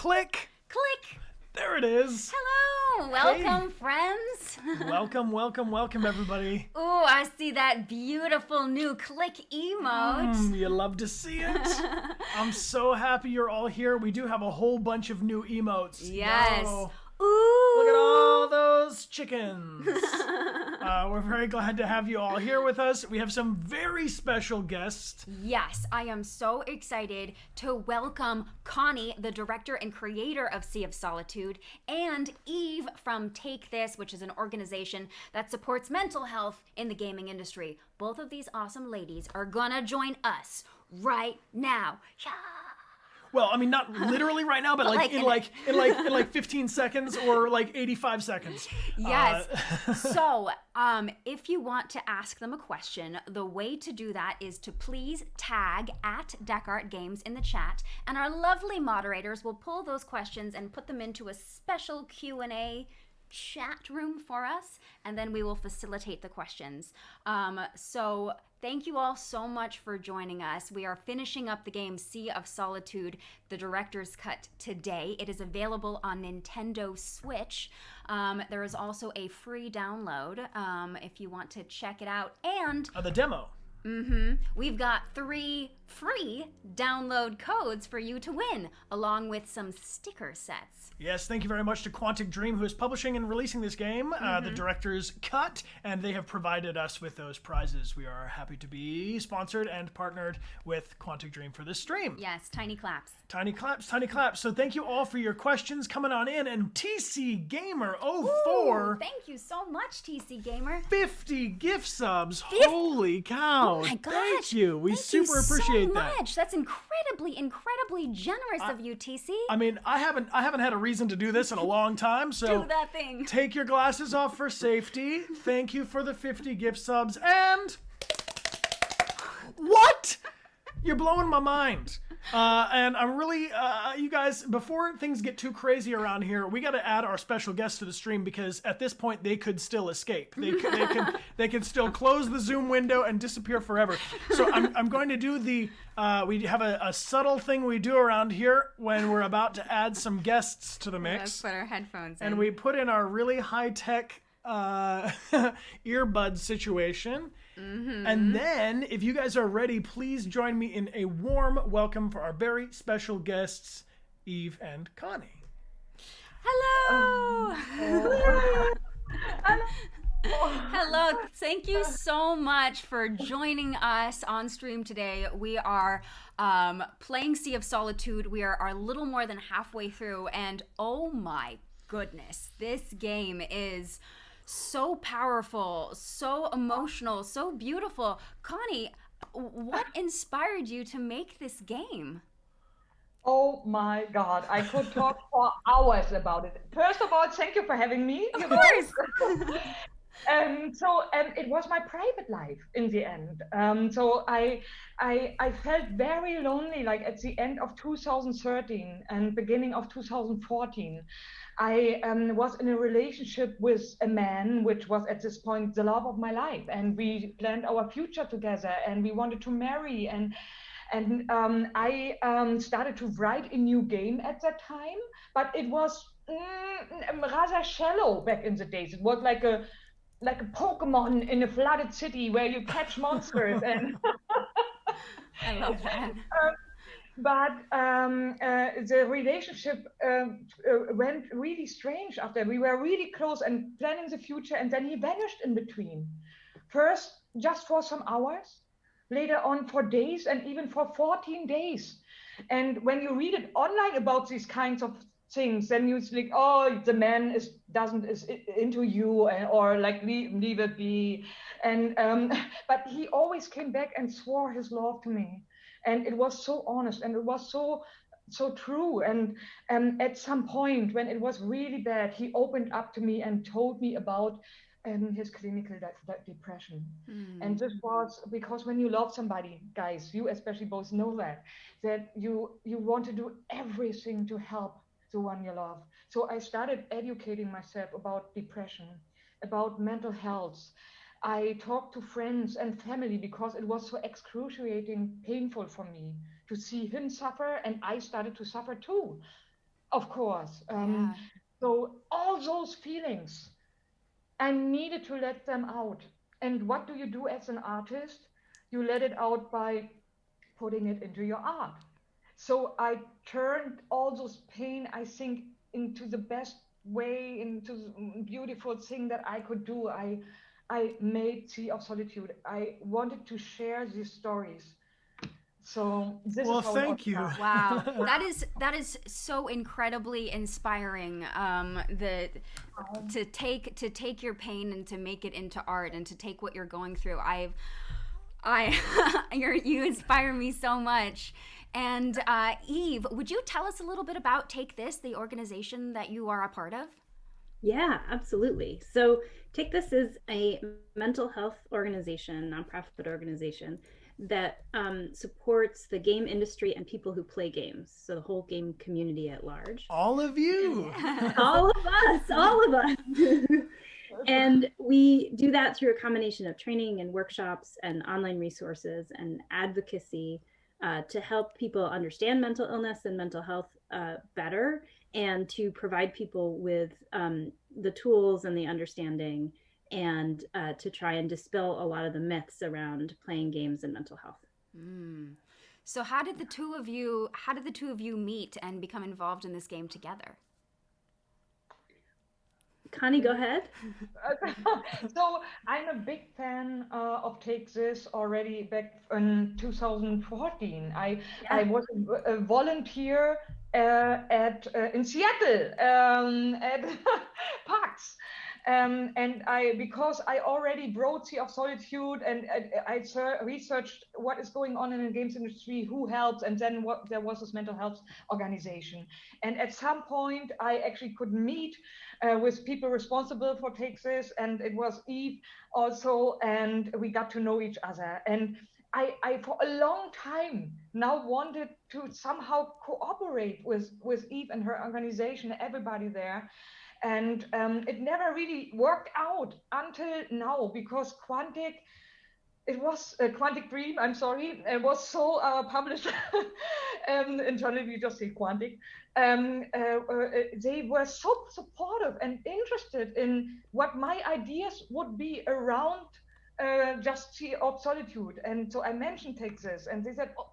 Click! Click! There it is. Hello! Welcome, friends. Welcome, everybody. Ooh, I see that beautiful new click emote. You love to see it. I'm so happy you're all here. We do have a whole bunch of new emotes. Yes. Yo. Ooh! Look at all those chickens. We're very glad to have you all here with us. We have some very special guests. Yes, I am so excited to welcome Connie, the director and creator of Sea of Solitude, and Eve from Take This, which is an organization that supports mental health in the gaming industry. Both of these awesome ladies are gonna join us right now. Yeah. Well, I mean, not literally right now, but in 15 seconds or like 85 seconds. Yes. So, if you want to ask them a question, the way to do that is to please tag at Dechart Games in the chat, and our lovely moderators will pull those questions and put them into a special Q&A chat room for us, and then we will facilitate the questions. So thank you all so much for joining us. We are finishing up the game Sea of Solitude, the director's cut, today. It is available on Nintendo Switch. There is also a free download if you want to check it out. And the demo. We've got 3 free download codes for you to win, along with some sticker sets. Yes, thank you very much to Quantic Dream, who is publishing and releasing this game, the director's cut, and they have provided us with those prizes. We are happy to be sponsored and partnered with Quantic Dream for this stream. Yes, tiny claps. Tiny claps, tiny claps. So thank you all for your questions coming on in. And TC Gamer 04. Thank you so much, TC Gamer. 50 gift subs. Holy cow. Oh my gosh. Thank you. We super appreciate that. Much. That's incredibly generous of you, TC. I mean, I haven't had a reason to do this in a long time, so do that thing. Take your glasses off for safety. Thank you for the 50 gift subs. And what? You're blowing my mind. And I'm really, you guys, before things get too crazy around here, we got to add our special guests to the stream, because at this point they could still escape. They can still close the Zoom window and disappear forever. So I'm going to do we have a subtle thing we do around here when we're about to add some guests to the mix. Let's put our headphones in. And we put in our really high-tech earbud situation. And then, if you guys are ready, please join me in a warm welcome for our very special guests, Eve and Connie. Hello! Hello. Thank you so much for joining us on stream today. We are playing Sea of Solitude. We are a little more than halfway through, and oh my goodness, this game is so powerful, so emotional, so beautiful. Connie, what inspired you to make this game? Oh my God, I could talk for hours about it. First of all, thank you for having me. Of course. And it was my private life in the end. So I felt very lonely, like at the end of 2013 and beginning of 2014. I was in a relationship with a man, which was at this point the love of my life, and we planned our future together, and we wanted to marry, and I started to write a new game at that time, but it was rather shallow back in the days. It was like a Pokemon in a flooded city where you catch monsters and. I love that. But the relationship went really strange after. We were really close and planning the future, and then he vanished in between. First, just for some hours, later on for days, and even for 14 days. And when you read it online about these kinds of things, then you think, oh, the man is into you, or like leave it be. And but he always came back and swore his love to me. And it was so honest, and it was so true. And at some point when it was really bad, he opened up to me and told me about his clinical depression. And this was because when you love somebody, guys, you especially both know that you want to do everything to help the one you love. So I started educating myself about depression, about mental health. I talked to friends and family because it was so excruciating, painful for me to see him suffer, and I started to suffer too. Of course. Yeah. So all those feelings, I needed to let them out. And what do you do as an artist? You let it out by putting it into your art. So I turned all those pain, I think, into the best way, into the beautiful thing that I could do. I made Sea of Solitude. I wanted to share these stories. So this is Well, how it all thank you. started. Wow, that is so incredibly inspiring. To take your pain and to make it into art, and to take what you're going through. You inspire me so much. And Eve, would you tell us a little bit about Take This, the organization that you are a part of? Yeah, absolutely. So Take This is a mental health organization, nonprofit organization that supports the game industry and people who play games. So the whole game community at large. All of you. All of us. And we do that through a combination of training and workshops and online resources and advocacy to help people understand mental illness and mental health better, and to provide people with the tools and the understanding, and to try and dispel a lot of the myths around playing games and mental health. So how did the two of you meet and become involved in this game together? Connie, go ahead. So I'm a big fan of Take This already back in 2014. I was a volunteer in Seattle at PAX. And because I already wrote Sea of Solitude, and I researched what is going on in the games industry, who helps, and then there was this mental health organization. And at some point, I actually could meet with people responsible for Take This, and it was Eve also, and we got to know each other. And I for a long time now wanted to somehow cooperate with Eve and her organization, everybody there. And it never really worked out until now, because Quantic, it was a Quantic Dream, I'm sorry, it was so published internally, we just say Quantic. They were so supportive and interested in what my ideas would be around just Sea of Solitude. And so I mentioned Take This, and they said, oh,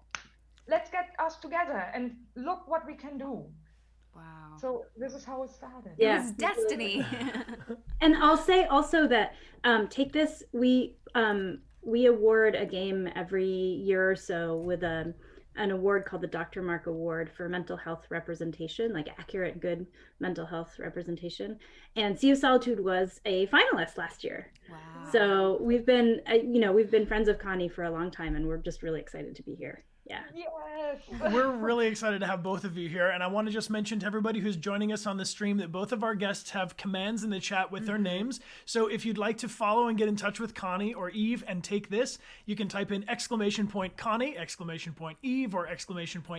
let's get us together and look what we can do. Wow. So this is how it started. It was destiny. And I'll say also that Take This, we award a game every year or so with an award called the Dr. Mark Award for mental health representation, like accurate, good mental health representation. And Sea of Solitude was a finalist last year. Wow. So we've been friends of Connie for a long time, and we're just really excited to be here. Yeah. Yes. We're really excited to have both of you here. And I want to just mention to everybody who's joining us on the stream that both of our guests have commands in the chat with their names. So if you'd like to follow and get in touch with Connie or Eve and Take This, you can type in !Connie, !Eve, or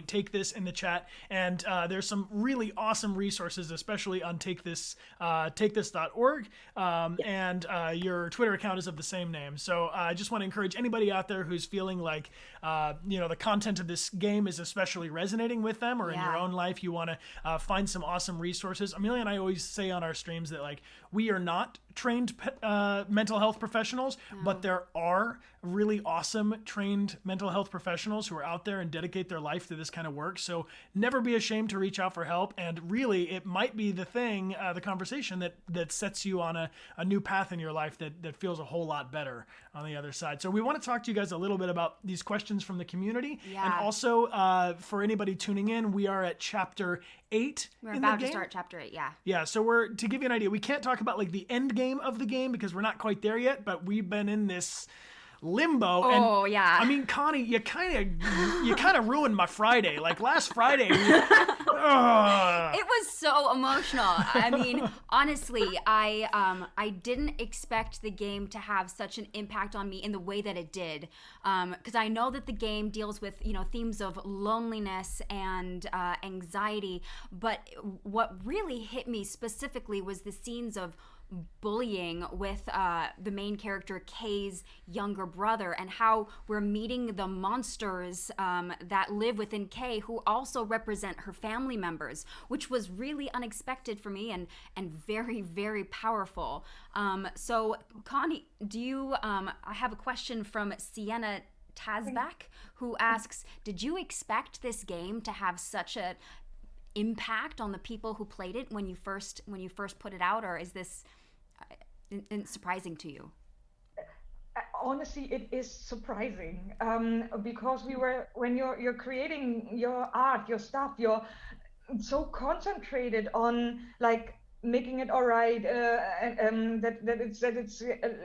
!Take This in the chat. And there's some really awesome resources, especially on takethis.org. And your Twitter account is of the same name. So I just want to encourage anybody out there who's feeling like, the content of this game is especially resonating with them, or in your own life you want to find some awesome resources. Amelia and I always say on our streams that, like, we are not trained mental health professionals, but there are really awesome trained mental health professionals who are out there and dedicate their life to this kind of work. So never be ashamed to reach out for help. And really, it might be the thing, the conversation that sets you on a new path in your life that feels a whole lot better on the other side. So we want to talk to you guys a little bit about these questions from the community. Yeah. And also, for anybody tuning in, we are at chapter 8 We're in the about game. to start chapter 8, yeah. Yeah, so to give you an idea, we can't talk about like the end game of the game because we're not quite there yet, but we've been in this limbo. Oh, and, yeah. I mean, Connie, you kind of ruined my Friday. Like last Friday, It was so emotional. I mean, honestly, I didn't expect the game to have such an impact on me in the way that it did, because I know that the game deals with themes of loneliness and anxiety, but what really hit me specifically was the scenes of bullying with the main character Kay's younger brother, and how we're meeting the monsters that live within Kay, who also represent her family members, which was really unexpected for me and very, very powerful. So Connie, do you I have a question from Sienna Tazbak, who asks, did you expect this game to have such a impact on the people who played it when you first put it out, or is this surprising to you? Honestly, it is surprising, because when you're creating your art, your stuff, you're so concentrated on like making it all right, and that it's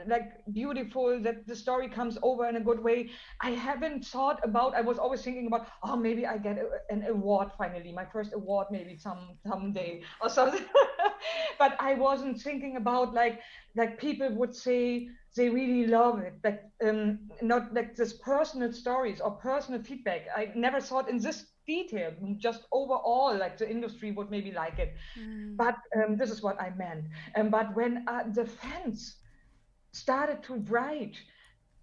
like beautiful, that the story comes over in a good way. I haven't thought about. I was always thinking about, oh, maybe I get an award finally, my first award, maybe someday or something. But I wasn't thinking about like people would say they really love it, like not like this personal stories or personal feedback. I never thought in this detail, just overall like the industry would maybe like it. But this is what I meant. But when the fans started to write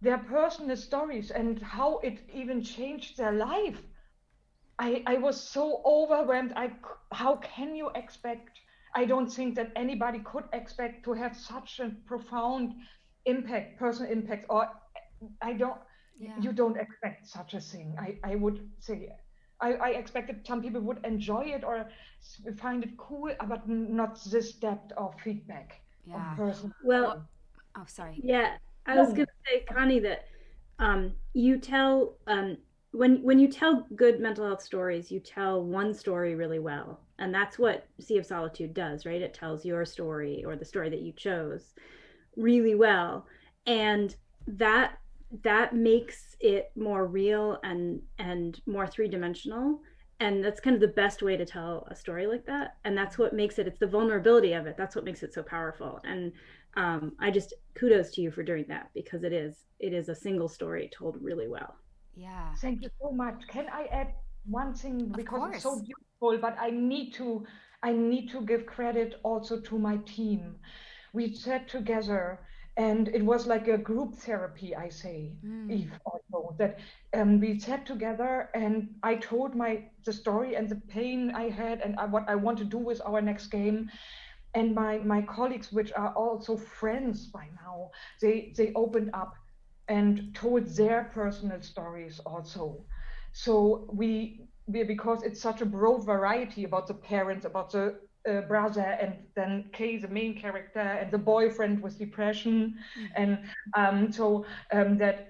their personal stories and how it even changed their life, I was so overwhelmed. How can you expect? I don't think that anybody could expect to have such a profound impact, personal impact, or I don't. Yeah. You don't expect such a thing. I would say. I expected some people would enjoy it or find it cool, but not this depth of feedback. Yeah. Of person. Well, oh, sorry. yeah, I was going to say, Connie, that you tell when you tell good mental health stories, you tell one story really well, and that's what Sea of Solitude does, right? It tells your story, or the story that you chose, really well, and that makes it more real and more three-dimensional. And that's kind of the best way to tell a story like that. And that's what makes it's the vulnerability of it. That's what makes it so powerful. And I just kudos to you for doing that, because it is a single story told really well. Yeah. Thank you so much. Can I add one thing, because it's so course. beautiful, but I need to give credit also to my team. We sat together and it was like a group therapy, I say, Eve, also, that we sat together and I told the story and the pain I had and what I want to do with our next game. And my colleagues, which are also friends by now, they opened up and told their personal stories also. So we because it's such a broad variety about the parents, about the brother, and then Kay, the main character, and the boyfriend with depression, and that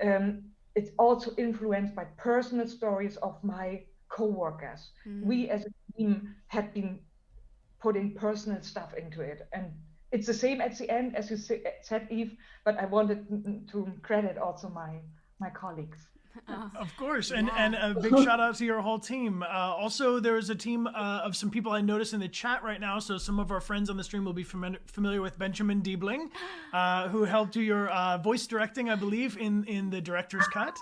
it's also influenced by personal stories of my co-workers. We as a team had been putting personal stuff into it, and it's the same at the end as you said, Eve, but I wanted to credit also my colleagues. Of course, and a big shout out to your whole team. Also, there's a team of some people I noticed in the chat right now. So some of our friends on the stream will be familiar with Benjamin Diebling, who helped do your voice directing, I believe, in the director's cut.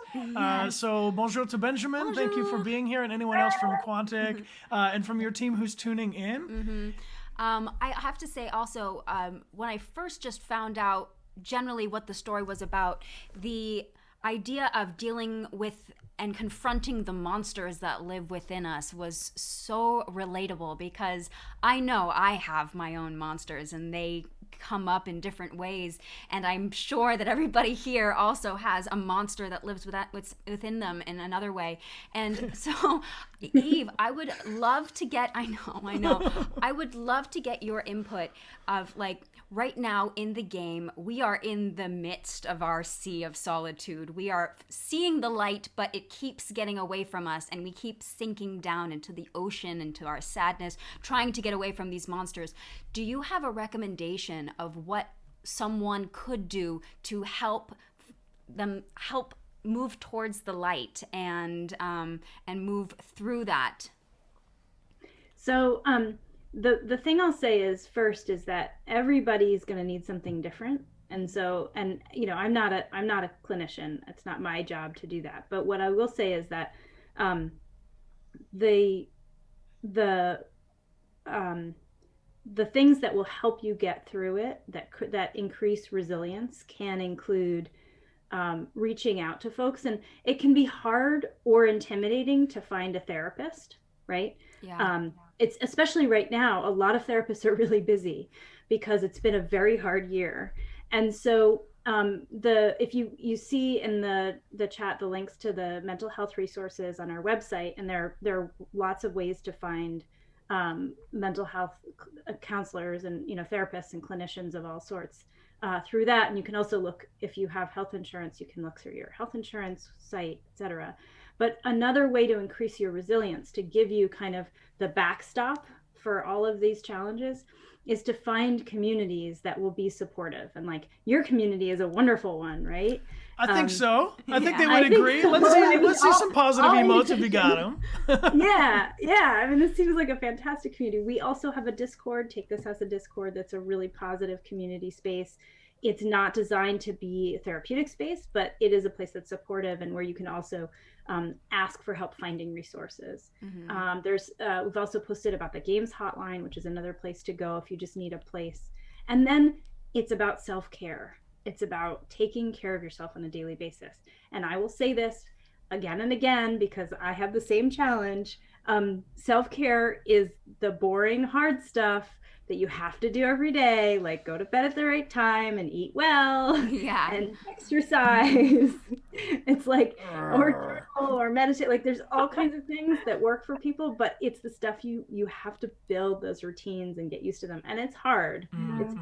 So bonjour to Benjamin. Bonjour. Thank you for being here, and anyone else from Quantic and from your team who's tuning in. I have to say also, when I first just found out generally what the story was about, the idea of dealing with and confronting the monsters that live within us was so relatable, because I know I have my own monsters and they come up in different ways, and I'm sure that everybody here also has a monster that lives within them in another way. And so Eve, I would love to get I know I would love to get your input of, like, right now in the game, we are in the midst of our Sea of Solitude. We are seeing the light, but it keeps getting away from us, and we keep sinking down into the ocean, into our sadness, trying to get away from these monsters. Do you have a recommendation of what someone could do to help move towards the light and move through that? So the thing I'll say is, first, is that everybody's going to need something different. And so, and you know, I'm not a clinician. It's not my job to do that. But what I will say is that the things that will help you get through it, that increase resilience, can include reaching out to folks. And it can be hard or intimidating to find a therapist, right? Yeah. It's especially right now, a lot of therapists are really busy because it's been a very hard year. And so if you see in the chat the links to the mental health resources on our website, and there are lots of ways to find mental health counselors and therapists and clinicians of all sorts through that. And you can also look, if you have health insurance, you can look through your health insurance site, etc. But another way to increase your resilience, to give you kind of the backstop for all of these challenges, is to find communities that will be supportive. And like, your community is a wonderful one, right? I think so. I think they I would think agree. so. Let's see some positive emotes if you got them. Yeah. I mean, this seems like a fantastic community. We also have a Discord. Take this as a Discord. That's a really positive community space. It's not designed to be a therapeutic space, but it is a place that's supportive and where you can also ask for help finding resources. Mm-hmm. We've also posted about the games hotline, which is another place to go if you just need a place. And then it's about self-care. It's about taking care of yourself on a daily basis. And I will say this again and again, because I have the same challenge. Self-care is the boring, hard stuff that you have to do every day, like go to bed at the right time and eat well, and exercise. It's like, or journal or meditate. Like, there's all kinds of things that work for people, but it's the stuff you have to build those routines and get used to them. And it's hard. It's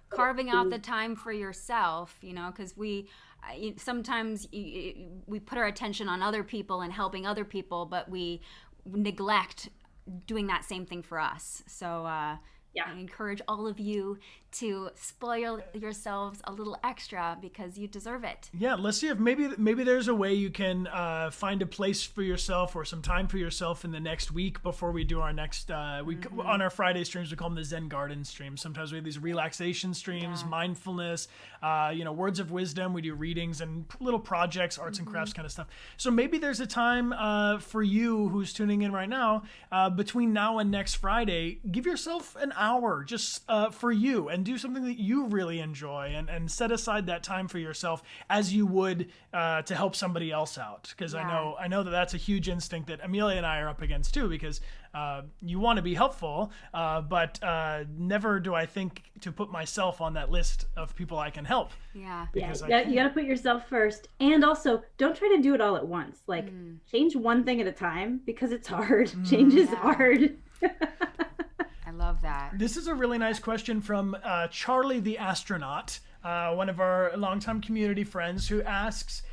carving out the time for yourself, because sometimes we put our attention on other people and helping other people, but we neglect doing that same thing for us. So I encourage all of you to spoil yourselves a little extra, because you deserve it. Yeah, let's see if maybe there's a way you can find a place for yourself or some time for yourself in the next week before we do our next week. On our Friday streams, we call them the Zen Garden streams. Sometimes we have these relaxation streams, mindfulness, words of wisdom. We do readings and little projects, arts and crafts kind of stuff. So maybe there's a time for you who's tuning in right now, between now and next Friday. Give yourself an hour just for you, and do something that you really enjoy, and set aside that time for yourself as you would to help somebody else out. Because I know that's a huge instinct that Amelia and I are up against too, because you want to be helpful, but never do I think to put myself on that list of people I can help. Yeah. Because you got to put yourself first. And also, don't try to do it all at once. Like, change one thing at a time, because it's hard. Change is hard. I love that. This is a really nice question from Charlie the Astronaut, one of our longtime community friends, who asks,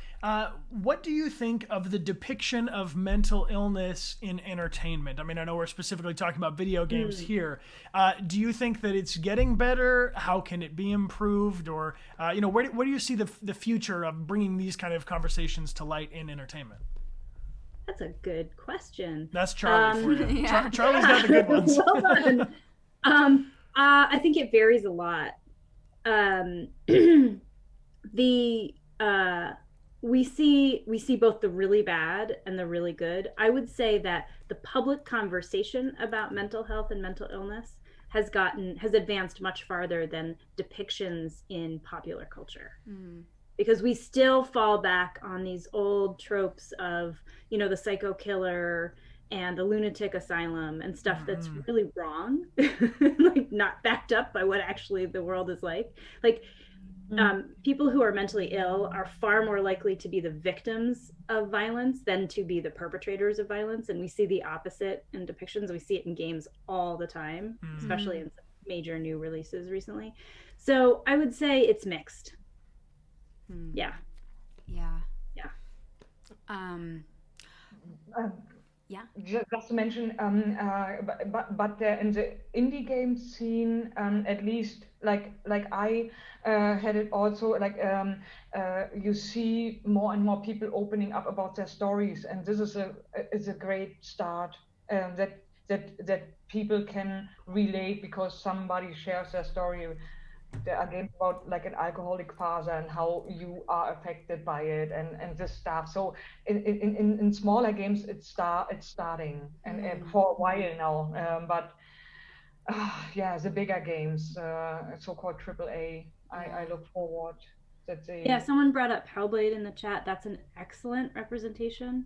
what do you think of the depiction of mental illness in entertainment? I mean, I know we're specifically talking about video games here. Do you think that it's getting better? How can it be improved? Or, where do you see the future of bringing these kind of conversations to light in entertainment? That's a good question. That's Charlie for you. Charlie's got the good ones. Well done. I think it varies a lot. We see both the really bad and the really good. I would say that the public conversation about mental health and mental illness has advanced much farther than depictions in popular culture. Because we still fall back on these old tropes of, the psycho killer and the lunatic asylum and stuff that's really wrong, like not backed up by what actually the world is like. Like, people who are mentally ill are far more likely to be the victims of violence than to be the perpetrators of violence. And we see the opposite in depictions. We see it in games all the time, especially in some major new releases recently. So I would say it's mixed. Yeah. Just to mention, but in the indie game scene, at least like I had it also, like you see more and more people opening up about their stories, and this is a great start, that people can relate because somebody shares their story. There are games about like an alcoholic father and how you are affected by it, and this stuff. So in smaller games, it's starting and for a while now. But Yeah, the bigger games, so-called AAA. I look forward that Yeah, they. someone brought up Hellblade in the chat. That's an excellent representation.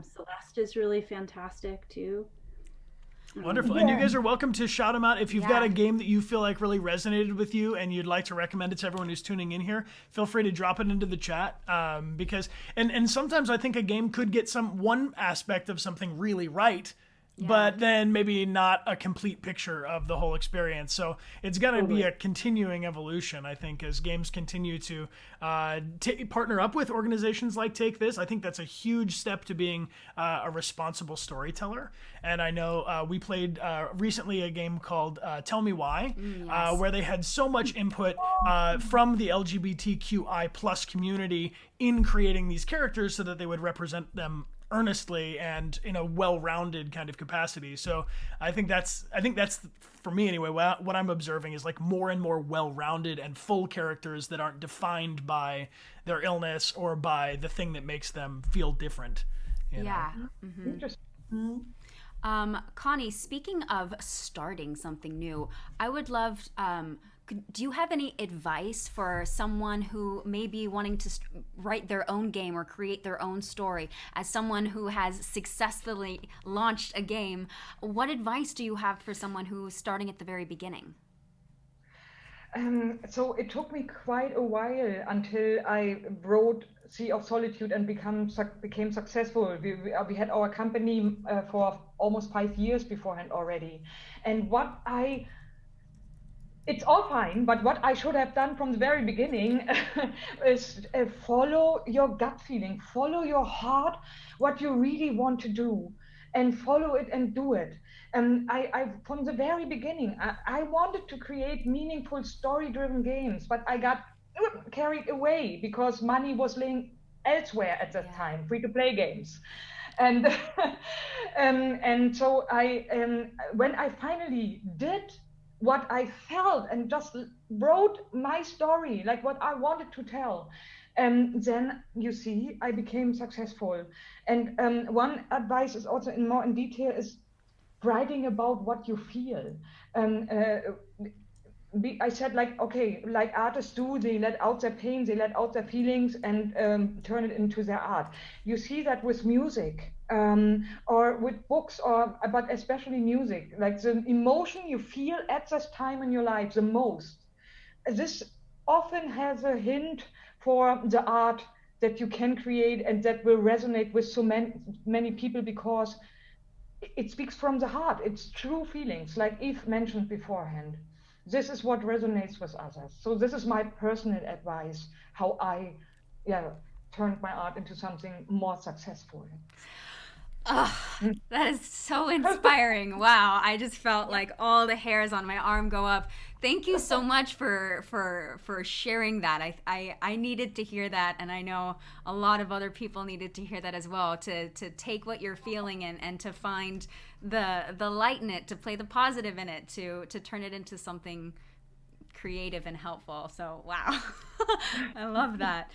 Celeste is really fantastic too. Wonderful. And you Yeah. guys are welcome to shout them out. If you've got Yeah. a game that you feel like really resonated with you and you'd like to recommend it to everyone who's tuning in here, feel free to drop it into the chat. Because and sometimes I think a game could get one aspect of something really right, but then maybe not a complete picture of the whole experience. So it's going to be a continuing evolution, I think, as games continue to partner up with organizations like Take This. I think that's a huge step to being a responsible storyteller. And I know we played recently a game called Tell Me Why, where they had so much input from the LGBTQI plus community in creating these characters so that they would represent them earnestly and in a well-rounded kind of capacity. So I think that's for me anyway, what I'm observing is like more and more well-rounded and full characters that aren't defined by their illness or by the thing that makes them feel different. Yeah. Interesting. Connie, speaking of starting something new, I would love, do you have any advice for someone who may be wanting to write their own game or create their own story? As someone who has successfully launched a game, what advice do you have for someone who's starting at the very beginning? So it took me quite a while until I wrote Sea of Solitude and became successful. We had our company for almost 5 years beforehand already. And it's all fine, but what I should have done from the very beginning is follow your gut feeling, follow your heart, what you really want to do, and follow it and do it. And I from the very beginning, I wanted to create meaningful story-driven games, but I got carried away because money was laying elsewhere at that time, free-to-play games. And and so when I finally did what I felt and just wrote my story, like what I wanted to tell, and then you see, I became successful. And one advice is also more in detail is writing about what you feel. I said, like, okay, like artists do, they let out their pain, they let out their feelings and turn it into their art. You see that with music or with books, but especially music, like the emotion you feel at this time in your life the most. This often has a hint for the art that you can create and that will resonate with so many people because it speaks from the heart. It's true feelings, like Eve mentioned beforehand. This is what resonates with others. So this is my personal advice, how I turned my art into something more successful. Oh, that is so inspiring. Wow. I just felt like all the hairs on my arm go up. Thank you so much for sharing that. I needed to hear that, and I know a lot of other people needed to hear that as well, to take what you're feeling and to find the light in it, to play the positive in it, to turn it into something creative and helpful. So wow. I love that.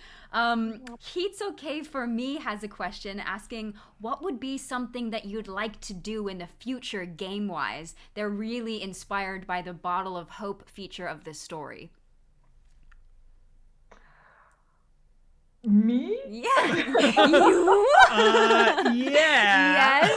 Heat's Okay For Me has a question asking, what would be something that you'd like to do in the future game-wise? They're really inspired by the Bottle of Hope feature of this story. Me? Yeah. You? Yeah. Yes.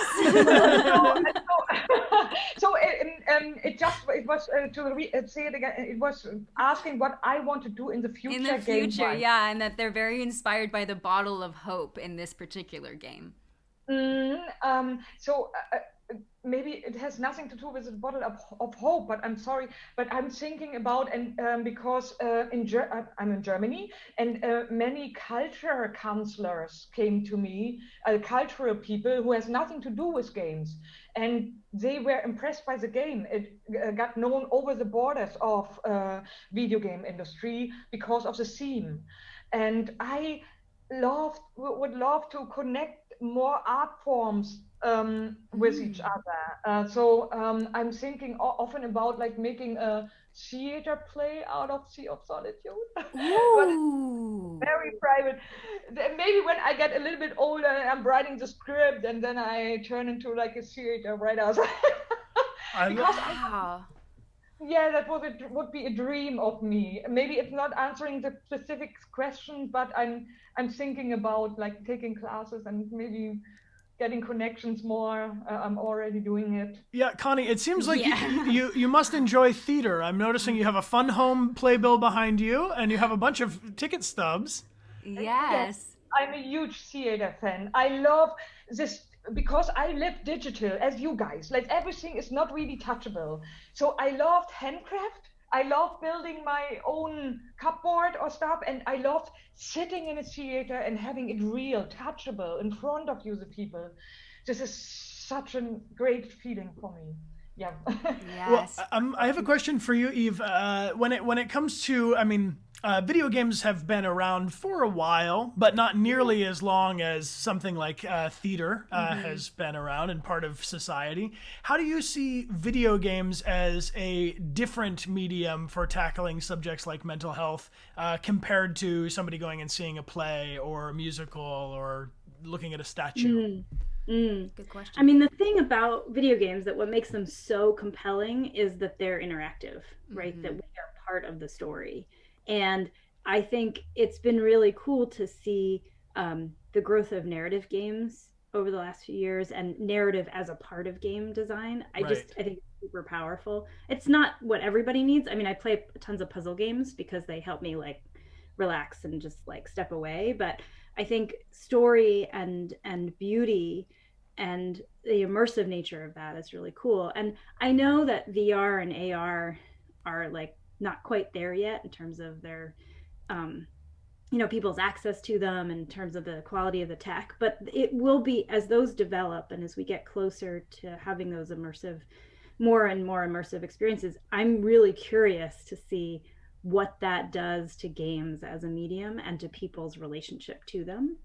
So it was to say it again. It was asking what I want to do in the future. In the future, yeah, and that they're very inspired by the Bottle of Hope in this particular game. Maybe it has nothing to do with the bottle of hope, but I'm sorry, but I'm thinking about, and because I'm in Germany, and many culture counselors came to me, cultural people who has nothing to do with games, and they were impressed by the game. It got known over the borders of video game industry because of the theme, and I would love to connect more art forms with each other. So I'm thinking often about like making a theater play out of Sea of Solitude. Ooh. Very private. Maybe when I get a little bit older, I'm writing the script and then I turn into like a theater right outside. Because Wow. yeah, that would be a dream of me. Maybe it's not answering the specific question, but I'm thinking about like taking classes and maybe getting connections more. I'm already doing it. Yeah, Connie, it seems like Yeah. you must enjoy theater. I'm noticing you have a fun home playbill behind you, and you have a bunch of ticket stubs. Yes. I'm a huge theater fan. I love this because I live digital as you guys. Like everything is not really touchable. So I loved handcraft. I love building my own cupboard or stuff, and I loved sitting in a theater and having it real, touchable in front of you, the people. This is such a great feeling for me. Yeah. Well, Yes. I have a question for you, Eve. When it comes to, I mean, video games have been around for a while, but not nearly as long as something like theater has been around and part of society. How do you see video games as a different medium for tackling subjects like mental health compared to somebody going and seeing a play or a musical or looking at a statue? Good question. I mean, the thing about video games that what makes them so compelling is that they're interactive, right? That we are part of the story. And I think it's been really cool to see the growth of narrative games over the last few years and narrative as a part of game design. I think it's super powerful. It's not what everybody needs. I mean, I play tons of puzzle games because they help me like relax and just like step away. But I think story and beauty and the immersive nature of that is really cool. And I know that VR and AR are like not quite there yet in terms of their people's access to them in terms of the quality of the tech, but it will be as those develop and as we get closer to having those more and more immersive experiences. I'm really curious to see what that does to games as a medium and to people's relationship to them.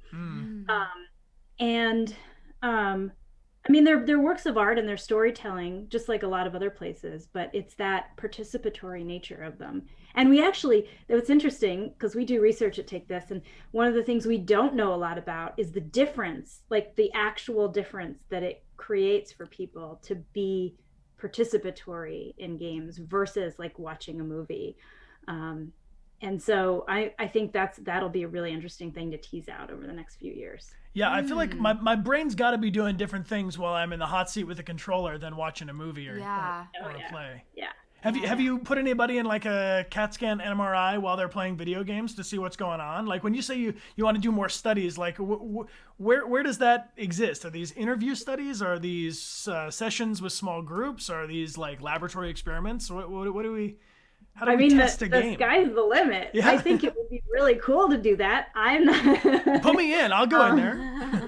I mean, they're works of art and they're storytelling, just like a lot of other places, but it's that participatory nature of them. And we actually, it's interesting because we do research at Take This, and one of the things we don't know a lot about is the difference, like the actual difference that it creates for people to be participatory in games versus like watching a movie. And so I think that'll be a really interesting thing to tease out over the next few years. Yeah, I feel like my brain's got to be doing different things while I'm in the hot seat with a controller than watching a movie or a play. Yeah. Have you put anybody in like a CAT scan MRI while they're playing video games to see what's going on? Like when you say you want to do more studies, like where does that exist? Are these interview studies? Are these sessions with small groups? Are these like laboratory experiments? What do we? How do we test a game? The sky's the limit. Yeah. I think it would be really cool to do that. I'm not... Put me in. I'll go in there.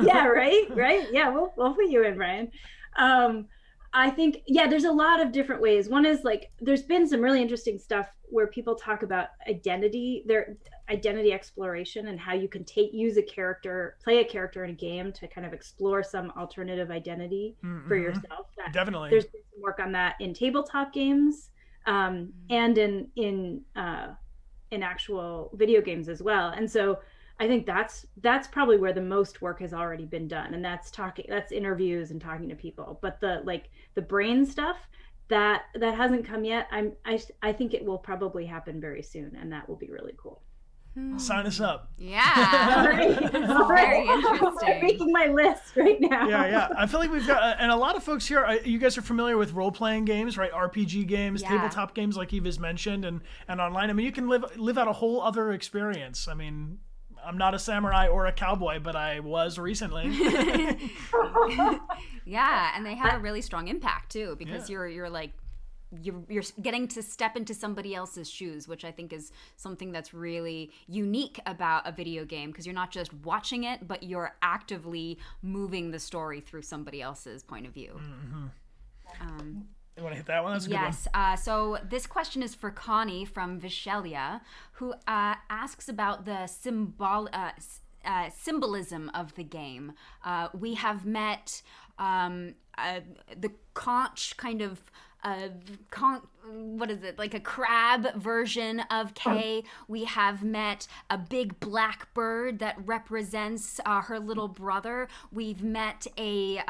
Yeah, right? Yeah, we'll put you in, Brian. I think, there's a lot of different ways. One is like, there's been some really interesting stuff where people talk about their identity exploration and how you can play a character in a game to kind of explore some alternative identity for yourself. Definitely. There's been some work on that in tabletop games. And in actual video games as well. And so I think that's probably where the most work has already been done. And that's interviews and talking to people. But the brain stuff that hasn't come yet, I think it will probably happen very soon, and that will be really cool. Sign us up. Yeah. Very interesting. I'm making my list right now. Yeah. I feel like we've got, and a lot of folks here, you guys are familiar with role-playing games, right? RPG games, tabletop games like Eve has mentioned, and online. I mean, you can live out a whole other experience. I mean, I'm not a samurai or a cowboy, but I was recently. Yeah, and they have a really strong impact too, because you're like, you're getting to step into somebody else's shoes, which I think is something that's really unique about a video game, because you're not just watching it, but you're actively moving the story through somebody else's point of view. You want to hit that one? That's a good one. Yes. So this question is for Connie from Vishelia, who asks about the symbolism of the game. We have met the conch kind of what is it, like a crab version of Kay. We have met a big black bird that represents her little brother. We've met a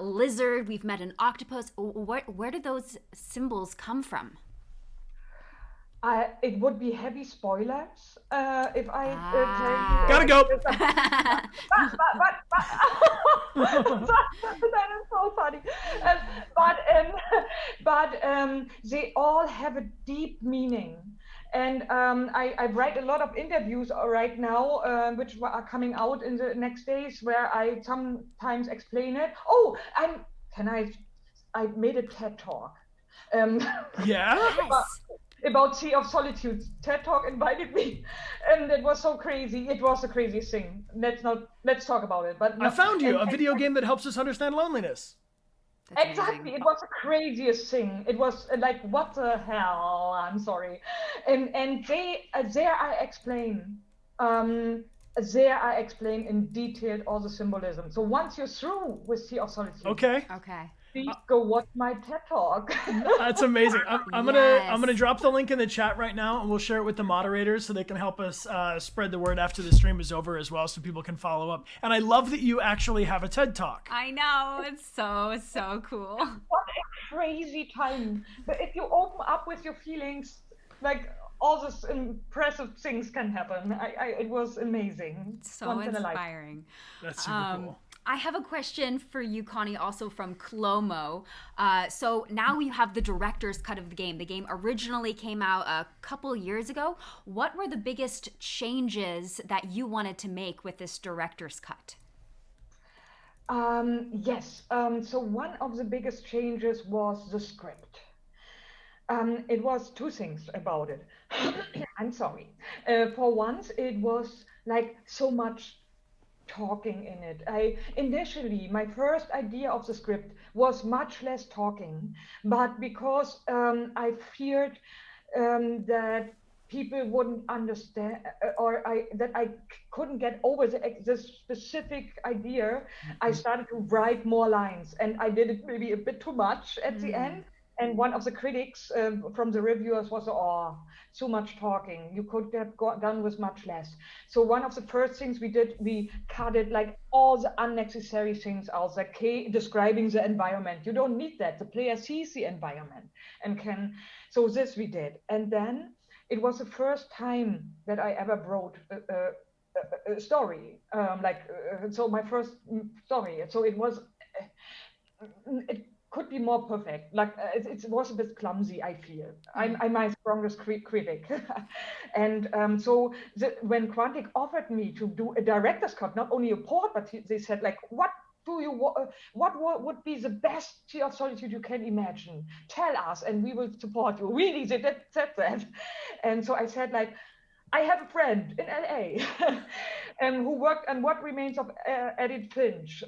lizard. We've met an octopus. Where did those symbols come from? It would be heavy spoilers if I tell you. Gotta go. That is so funny. But they all have a deep meaning. And I've read a lot of interviews right now, which are coming out in the next days, where I sometimes explain it. Oh, I made a TED talk. Yeah? About Sea of Solitude. TED Talk invited me, and it was so crazy. It was the craziest thing. Let's talk about it. But I found you a video game that helps us understand loneliness. That's exactly, amazing. it was the craziest thing. It was like, what the hell? I'm sorry, and there I explain. There I explain in detail all the symbolism. So once you're through with Sea of Solitude, Okay. please go watch my TED Talk. That's amazing. I'm gonna drop the link in the chat right now, and we'll share it with the moderators so they can help us spread the word after the stream is over as well, so people can follow up. And I love that you actually have a TED Talk. I know, it's so cool. What a crazy time! But if you open up with your feelings, like, all these impressive things can happen. It was amazing. So Once in a lifetime. inspiring. That's super cool. I have a question for you, Connie, also from Clomo. So now you have the director's cut of the game. The game originally came out a couple years ago. What were the biggest changes that you wanted to make with this director's cut? Yes. So one of the biggest changes was the script. It was two things about it. I'm sorry. For once, it was like so much talking in it. Initially, my first idea of the script was much less talking, but because I feared that people wouldn't understand, or that I couldn't get over this specific idea, I started to write more lines, and I did it maybe a bit too much at the end. And one of the critics from the reviewers was, too much talking. You could have done with much less. So one of the first things we did, we cut it, like, all the unnecessary things out, like describing the environment. You don't need that. The player sees the environment and can. So this we did. And then it was the first time that I ever wrote a story. So my first story. So it was. It could be more perfect. Like, it was a bit clumsy, I feel. I'm my strongest critic. And so when Quantic offered me to do a director's cut, not only a port, but they said, like, what would be the best Sea of Solitude you can imagine? Tell us, and we will support you. Really, they said that. And so I said, like, I have a friend in LA who worked on What Remains of Edith Finch,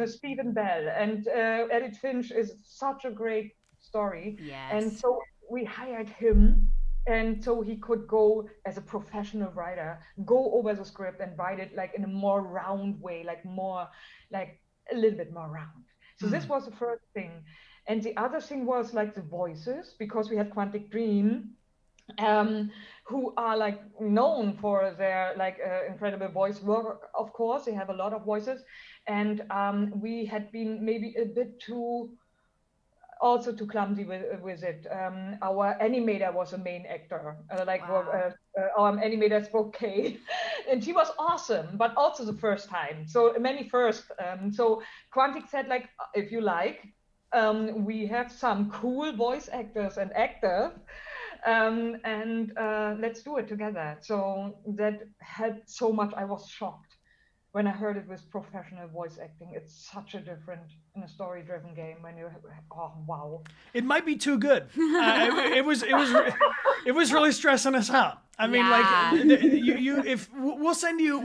Stephen Bell. And Edith Finch is such a great story. Yes. And so we hired him, and so he could go as a professional writer, go over the script and write it like in a more round way, like a little bit more round. So this was the first thing. And the other thing was like the voices, because we had Quantic Dream, who are like known for their incredible voice work. Of course, they have a lot of voices, and we had been maybe a bit too clumsy with it. Our animator was a main actor. Our animator spoke K, and she was awesome, but also the first time. So many first. So Quantic said, like, if you like, we have some cool voice actors and actors. And let's do it together. So that helped so much. I was shocked when I heard it with professional voice acting. It's such a different in a story-driven game when you wow. It might be too good. It was really stressing us out. I mean, we'll send you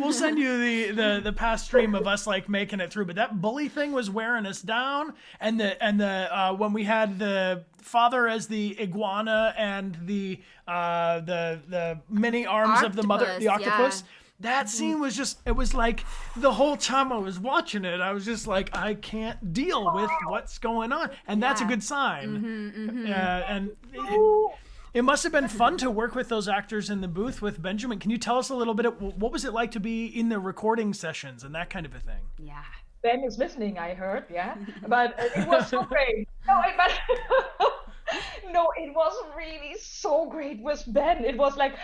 the past stream of us like making it through, but that bully thing was wearing us down, and the when we had the father as the iguana and the many arms of the mother, the octopus. Yeah. That scene was just, it was like the whole time I was watching it, I was just like, I can't deal with what's going on. And that's a good sign. And it must have been fun to work with those actors in the booth with Benjamin. Can you tell us a little bit of what was it like to be in the recording sessions and that kind of a thing? Yeah. Ben is listening, I heard, yeah. But it was so great. No, it was really so great with Ben. It was like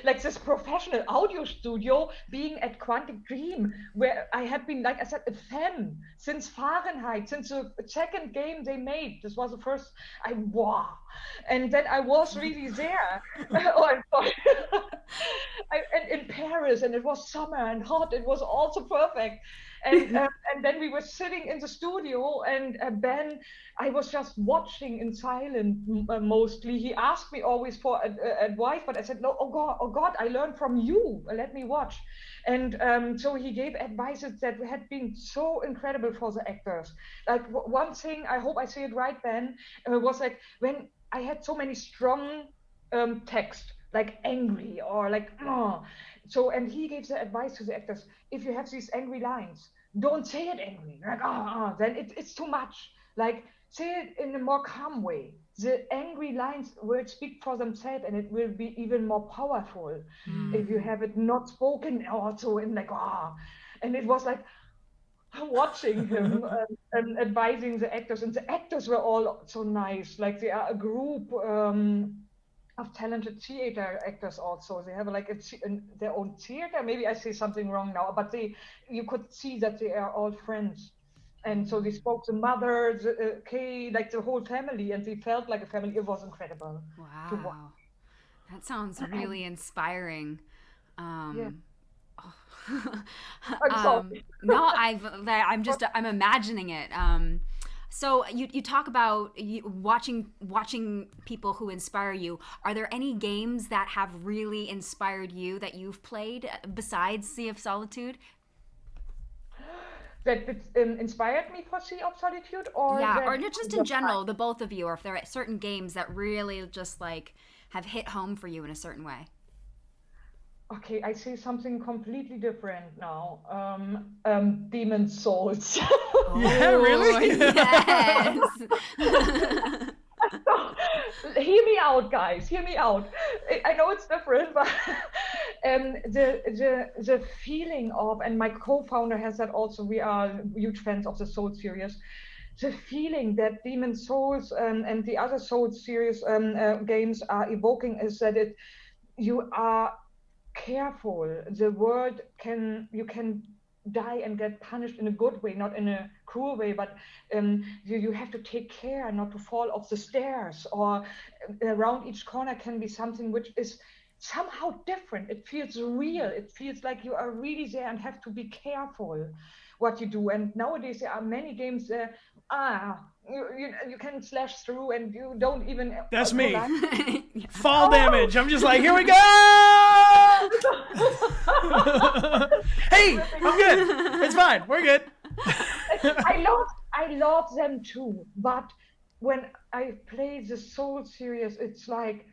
like this professional audio studio being at Quantic Dream, where I had been, like I said, a fan since Fahrenheit, since the second game they made. This was the first. Wow, and then I was really there. Oh, I'm sorry. And in Paris, and it was summer and hot. It was also perfect. And then we were sitting in the studio, and Ben, I was just watching in silence mostly. He asked me always for advice, but I said, no, oh God, I learned from you. Let me watch. And so he gave advices that had been so incredible for the actors. Like one thing, I hope I say it right, Ben, was like when I had so many strong text, like angry or like, oh. So, and he gave the advice to the actors, if you have these angry lines, don't say it angry, like, then it's too much. Like, say it in a more calm way. The angry lines will speak for themselves, and it will be even more powerful if you have it not spoken also in like, and it was like watching him and advising the actors, and the actors were all so nice. Like they are a group of talented theater actors also. They have like their own theater. Maybe I say something wrong now, but you could see that they are all friends. And so they spoke the mother, Kay, like the whole family, and they felt like a family. It was incredible. Wow. That sounds really inspiring. Yeah. I'm sorry. No, I'm imagining it. So you talk about watching people who inspire you. Are there any games that have really inspired you that you've played besides Sea of Solitude? That inspired me for Sea of Solitude, or or just in general, the both of you, or if there are certain games that really just like have hit home for you in a certain way. Okay, I say something completely different now. Demon Souls. Yeah, really? Yes. Hear me out, guys. Hear me out. I know it's different, but the feeling of, and my co-founder has that also. We are huge fans of the Soul series. The feeling that Demon Souls and the other Soul series games are evoking is that you are careful. The world you can die and get punished in a good way, not in a cruel way, but you have to take care not to fall off the stairs, or around each corner can be something which is somehow different. It feels real. It feels like you are really there and have to be careful what you do. And nowadays there are many games you can slash through and you don't even. That's me. Fall damage. I'm just like, here we go. Hey, I'm good. It's fine. We're good. I love them too, but when I play the Soul series, it's like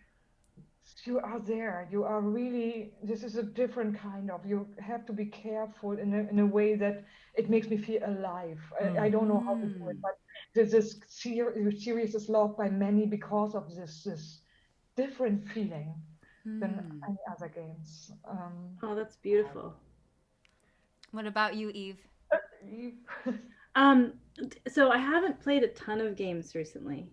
you are there. You are really. This is a different kind of. You have to be careful in a way that it makes me feel alive. I don't know how to do it, but this series is loved by many because of this different feeling than any other games. Oh, that's beautiful. What about you, Eve? So I haven't played a ton of games recently.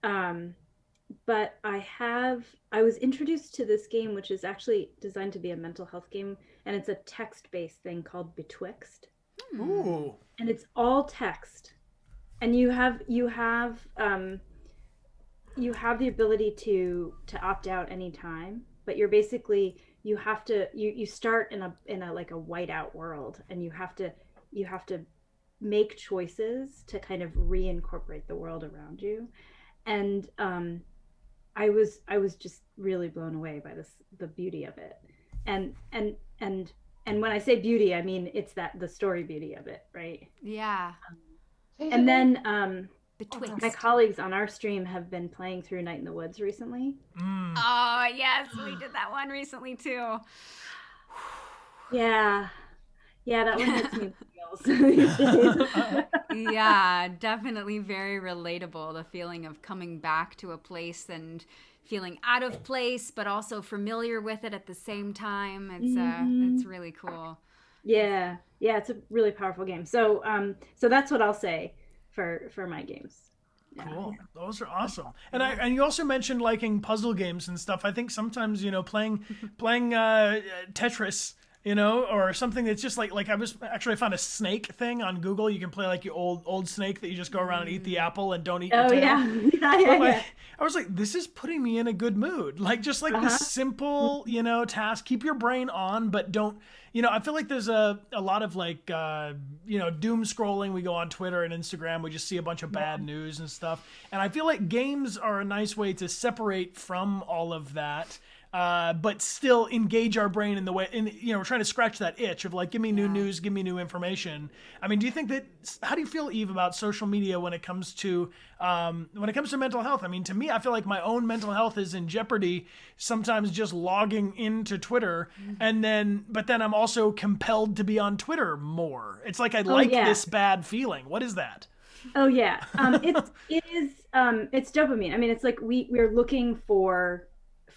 But I was introduced to this game, which is actually designed to be a mental health game, and it's a text-based thing called Betwixt. Ooh. And it's all text. And you have the ability to opt out anytime, but you're basically you start in a like a whiteout world, and you have to make choices to kind of reincorporate the world around you. And I was just really blown away by the beauty of it. And when I say beauty, I mean it's the story beauty of it, right? Yeah. And then Betwixt. my colleagues on our stream have been playing through Night in the Woods recently. Oh, yes, we did that one recently too. Yeah, that one makes me feels. Yeah, definitely very relatable. The feeling of coming back to a place and feeling out of place, but also familiar with it at the same time. It's really cool. Yeah, yeah, it's a really powerful game. So so that's what I'll say for my games. Yeah. Cool. Those are awesome. And you also mentioned liking puzzle games and stuff. I think sometimes, playing Tetris, or something that's just like I found a snake thing on Google. You can play like your old snake that you just go around and eat the apple and don't eat the Oh tail. yeah. I was like, this is putting me in a good mood. Like just like this simple, task. Keep your brain on, but don't. I feel like there's a lot of like doom scrolling. We go on Twitter and Instagram. We just see a bunch of bad news and stuff. And I feel like games are a nice way to separate from all of that. But still engage our brain in the way, we're trying to scratch that itch of like, give me new news, give me new information. I mean, how do you feel, Eve, about social media when it comes to mental health? I mean, to me, I feel like my own mental health is in jeopardy sometimes just logging into Twitter, but then I'm also compelled to be on Twitter more. It's like I like this bad feeling. What is that? Oh yeah, it's dopamine. I mean, it's like we're looking for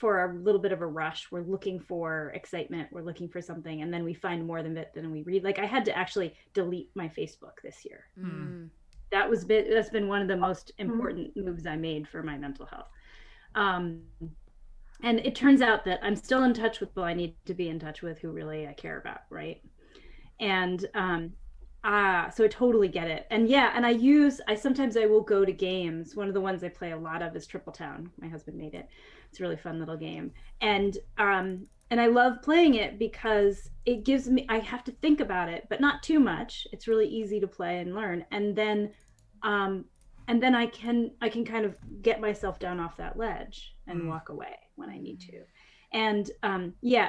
a little bit of a rush. We're looking for excitement. We're looking for something, and then we find more than it than we read. Like I had to actually delete my Facebook this year. That's been one of the most important moves I made for my mental health. And it turns out that I'm still in touch with people I need to be in touch with, who really I care about, right? And so I totally get it. And sometimes I will go to games. One of the ones I play a lot of is Triple Town. My husband made it. It's a really fun little game. And I love playing it because it gives me, I have to think about it, but not too much. It's really easy to play and learn. And then I can kind of get myself down off that ledge and walk away when I need to. And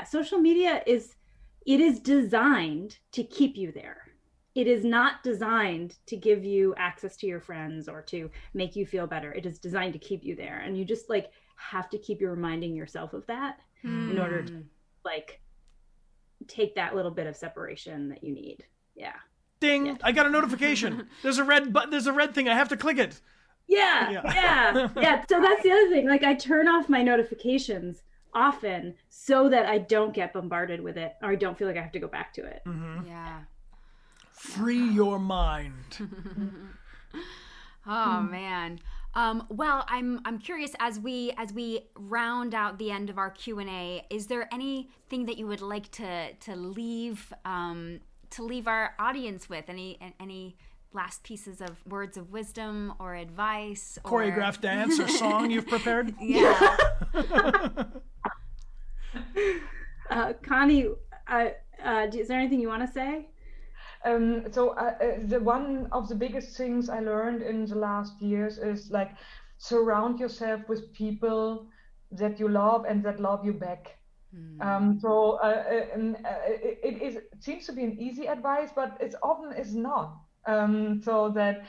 social media is designed to keep you there. It is not designed to give you access to your friends or to make you feel better. It is designed to keep you there. And you just like have to keep reminding yourself of that in order to like take that little bit of separation that you need. Yeah. Ding! Yeah. I got a notification. There's a red button. There's a red thing. I have to click it. Yeah. So that's the other thing. Like I turn off my notifications often so that I don't get bombarded with it, or I don't feel like I have to go back to it. Mm-hmm. Yeah. Free your mind. Oh man. Well, I'm curious as we round out the end of our Q&A, is there anything that you would like to leave our audience with? Any last pieces of words of wisdom or advice, or choreographed dance or song you've prepared? Yeah. Connie, is there anything you want to say? The one of the biggest things I learned in the last years is like surround yourself with people that you love and that love you back. It seems to be an easy advice, but it often is not. So that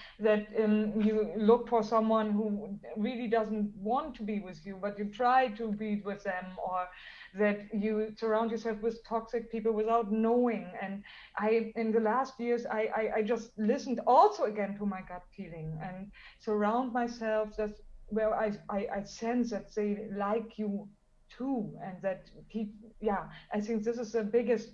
you look for someone who really doesn't want to be with you, but you try to be with them, or that you surround yourself with toxic people without knowing. And in the last years, I just listened also again to my gut feeling and surround myself that's where I sense that they like you too, and that I think this is the biggest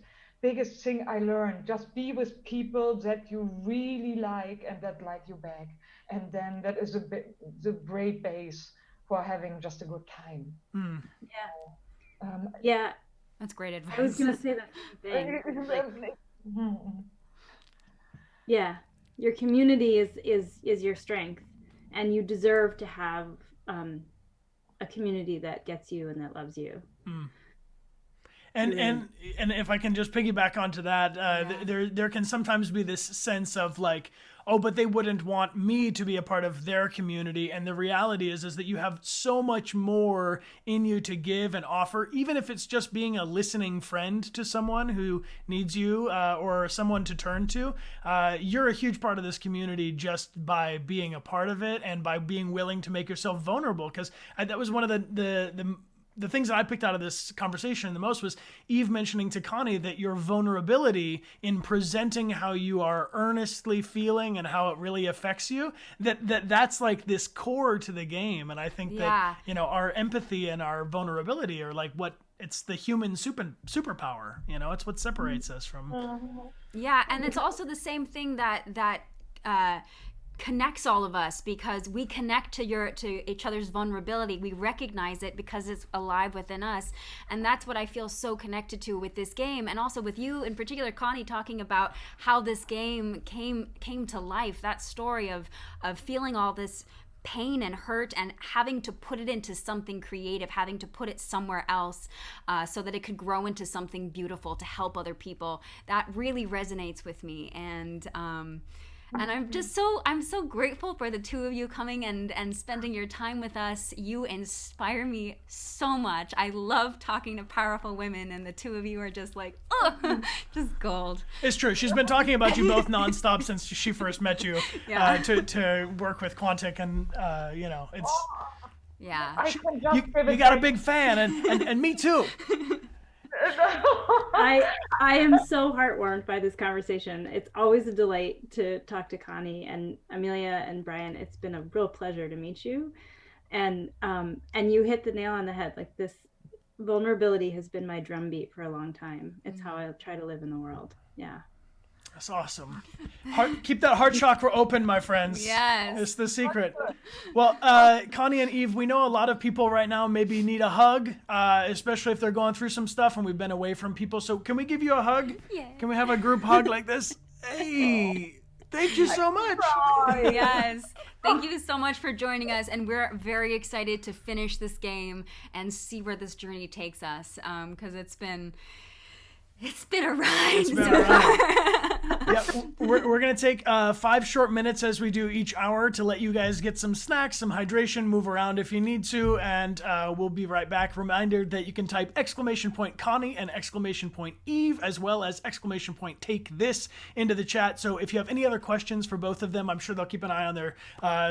thing I learned. Just be with people that you really like and that like you back, and then that is the great base for having just a good time. Yeah, that's great advice. I was gonna say that same thing. Yeah, your community is your strength, and you deserve to have a community that gets you and that loves you. And if I can just piggyback onto that, there can sometimes be this sense of like, oh, but they wouldn't want me to be a part of their community. And the reality is that you have so much more in you to give and offer, even if it's just being a listening friend to someone who needs you, or someone to turn to. You're a huge part of this community just by being a part of it and by being willing to make yourself vulnerable. Because that was one of the things that I picked out of this conversation the most was Eve mentioning to Connie that your vulnerability in presenting how you are earnestly feeling and how it really affects you, that's like this core to the game. And I think that, our empathy and our vulnerability are like what it's the human superpower. You know, it's what separates us from. Yeah, and it's also the same thing that connects all of us, because we connect to each other's vulnerability. We recognize it because it's alive within us, and that's what I feel so connected to with this game, and also with you in particular, Connie, talking about how this game came to life. That story of feeling all this pain and hurt and having to put it into something creative, having to put it somewhere else so that it could grow into something beautiful to help other people. That really resonates with me, and I'm so grateful for the two of you coming and spending your time with us. You inspire me so much. I love talking to powerful women, and the two of you are just like, just gold. It's true. She's been talking about you both nonstop since she first met you to work with Quantic, and you know, it's I can just you got a big fan, and me too. I am so heartwarmed by this conversation. It's always a delight to talk to Connie and Amelia and Brian. It's been a real pleasure to meet you, and you hit the nail on the head. Like, this vulnerability has been my drumbeat for a long time. It's how I try to live in the world. Yeah. That's awesome. Keep that heart chakra open, my friends. Yes. It's the secret. Well, Connie and Eve, we know a lot of people right now maybe need a hug, especially if they're going through some stuff and we've been away from people. So can we give you a hug? Yeah. Can we have a group hug like this? Hey, thank you so much. Yes. Thank you so much for joining us, and we're very excited to finish this game and see where this journey takes us, because it's been a ride. It's been a ride. Yeah, we're going to take 5 short minutes as we do each hour to let you guys get some snacks, some hydration, move around if you need to, and we'll be right back. Reminder that you can type !Connie and !Eve, as well as !Take this into the chat. So if you have any other questions for both of them, I'm sure they'll keep an eye on their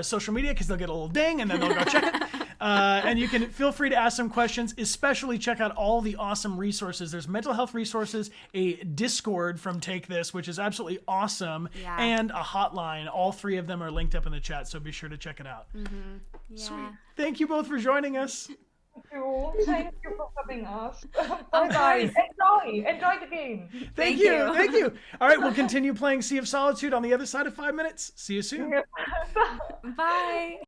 social media, because they'll get a little ding and then they'll go check it. And you can feel free to ask some questions, especially check out all the awesome resources. There's mental health resources, a Discord from Take This, which is absolutely awesome, and a hotline. All 3 of them are linked up in the chat, so be sure to check it out. Yeah. Sweet. Thank you both for joining us. Thank you for having us. Bye-bye. Enjoy the game. Thank you. All right, we'll continue playing Sea of Solitude on the other side of 5 minutes. See you soon. Bye.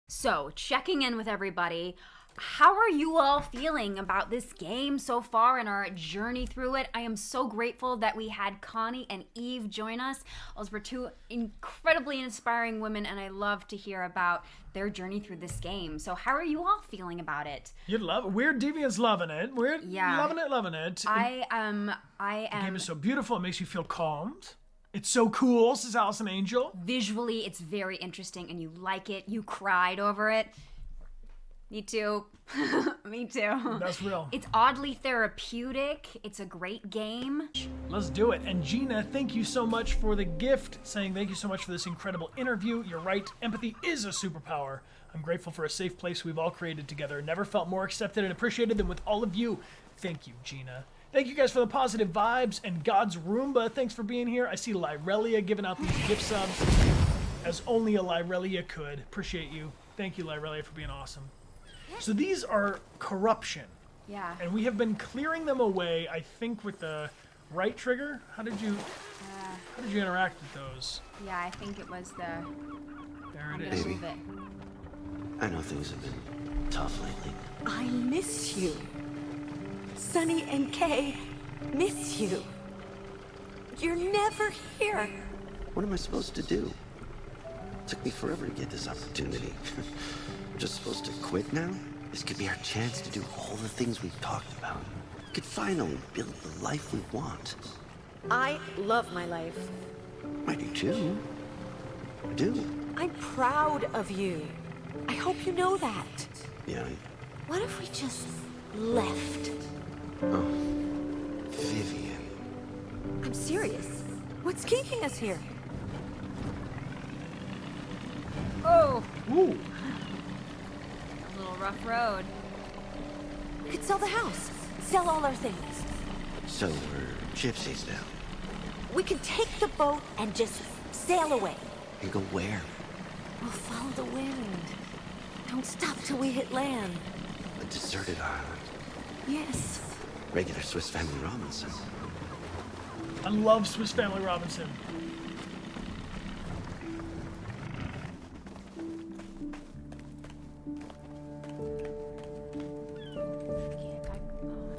So, checking in with everybody. How are you all feeling about this game so far and our journey through it? I am so grateful that we had Connie and Eve join us. Those were 2 incredibly inspiring women, and I love to hear about their journey through this game. So how are you all feeling about it? You'd love it. Weird Deviant's loving it. We're loving it. I am. The game is so beautiful. It makes you feel calmed. It's so cool, says Allison Angel. Visually, it's very interesting, and you like it. You cried over it. Me too. Me too. That's real. It's oddly therapeutic. It's a great game. Let's do it. And Gina, thank you so much for the gift, saying thank you so much for this incredible interview. You're right. Empathy is a superpower. I'm grateful for a safe place we've all created together. Never felt more accepted and appreciated than with all of you. Thank you, Gina. Thank you guys for the positive vibes. And God's Roomba, thanks for being here. I see Lyrelia giving out these gift subs as only a Lyrelia could. Appreciate you. Thank you, Lyrelia, for being awesome. So these are corruption. Yeah. And we have been clearing them away, I think, with the right trigger. How did you interact with those? Yeah, I think it was the... There it is. Baby, I know things have been tough lately. I miss you. Sunny and Kay miss you. You're never here. What am I supposed to do? It took me forever to get this opportunity. I'm just supposed to quit now? This could be our chance to do all the things we've talked about. We could finally build the life we want. I love my life. I do too. I do. I'm proud of you. I hope you know that. Yeah, What if we just left? Oh, Vivian. I'm serious. What's keeping us here? Oh, Ooh. a little rough road. We could sell the house. Sell all our things. So we're gypsies now. We can take the boat and just sail away. And go where? We'll follow the wind. Don't stop till we hit land. A deserted island. Yes. Regular Swiss Family Robinson. I love Swiss Family Robinson.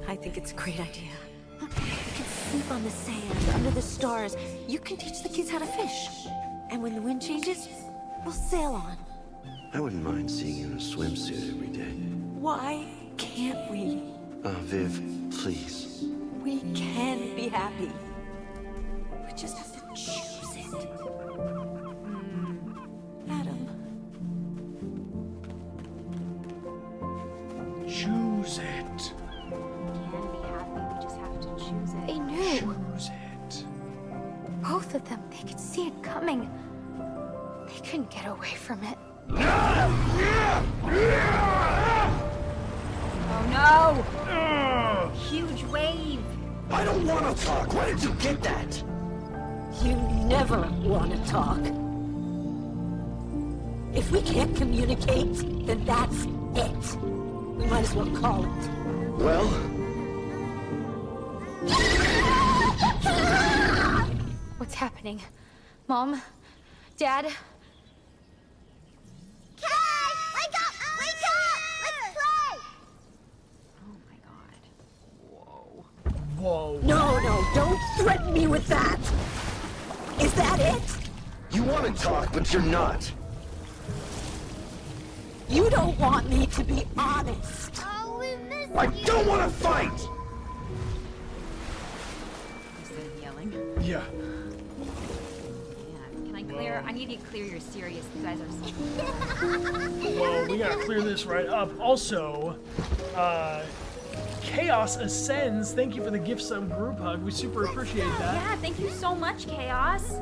I think it's a great idea. We can sleep on the sand, under the stars. You can teach the kids how to fish. And when the wind changes, we'll sail on. I wouldn't mind seeing you in a swimsuit every day. Why can't we? Viv, please. We can be happy. We just have to choose it. Adam. Choose it. Can be happy. We just have to choose it. They knew. Choose it. Both of them, they could see it coming. They couldn't get away from it. Oh no! Huge wave. I don't want to talk. Where did you get that? You never want to talk. If we can't communicate, then that's it. We might as well call it. Well, What's happening? Mom? Dad? Kay! Wake up! Wake up! Let's play! Oh my god. Whoa. No, don't threaten me with that. Is that it? you want to talk, but you're not. You don't want me to be honest. Oh, we missed I you! don't want to fight! Instead of yelling. Yeah. Yeah. Can I clear? I need you to clear your serious. You guys are so. Whoa, we gotta clear this right up. Also, Chaos Ascends. Thank you for the gift sub group hug. We super appreciate that. Yeah. Thank you so much, Chaos.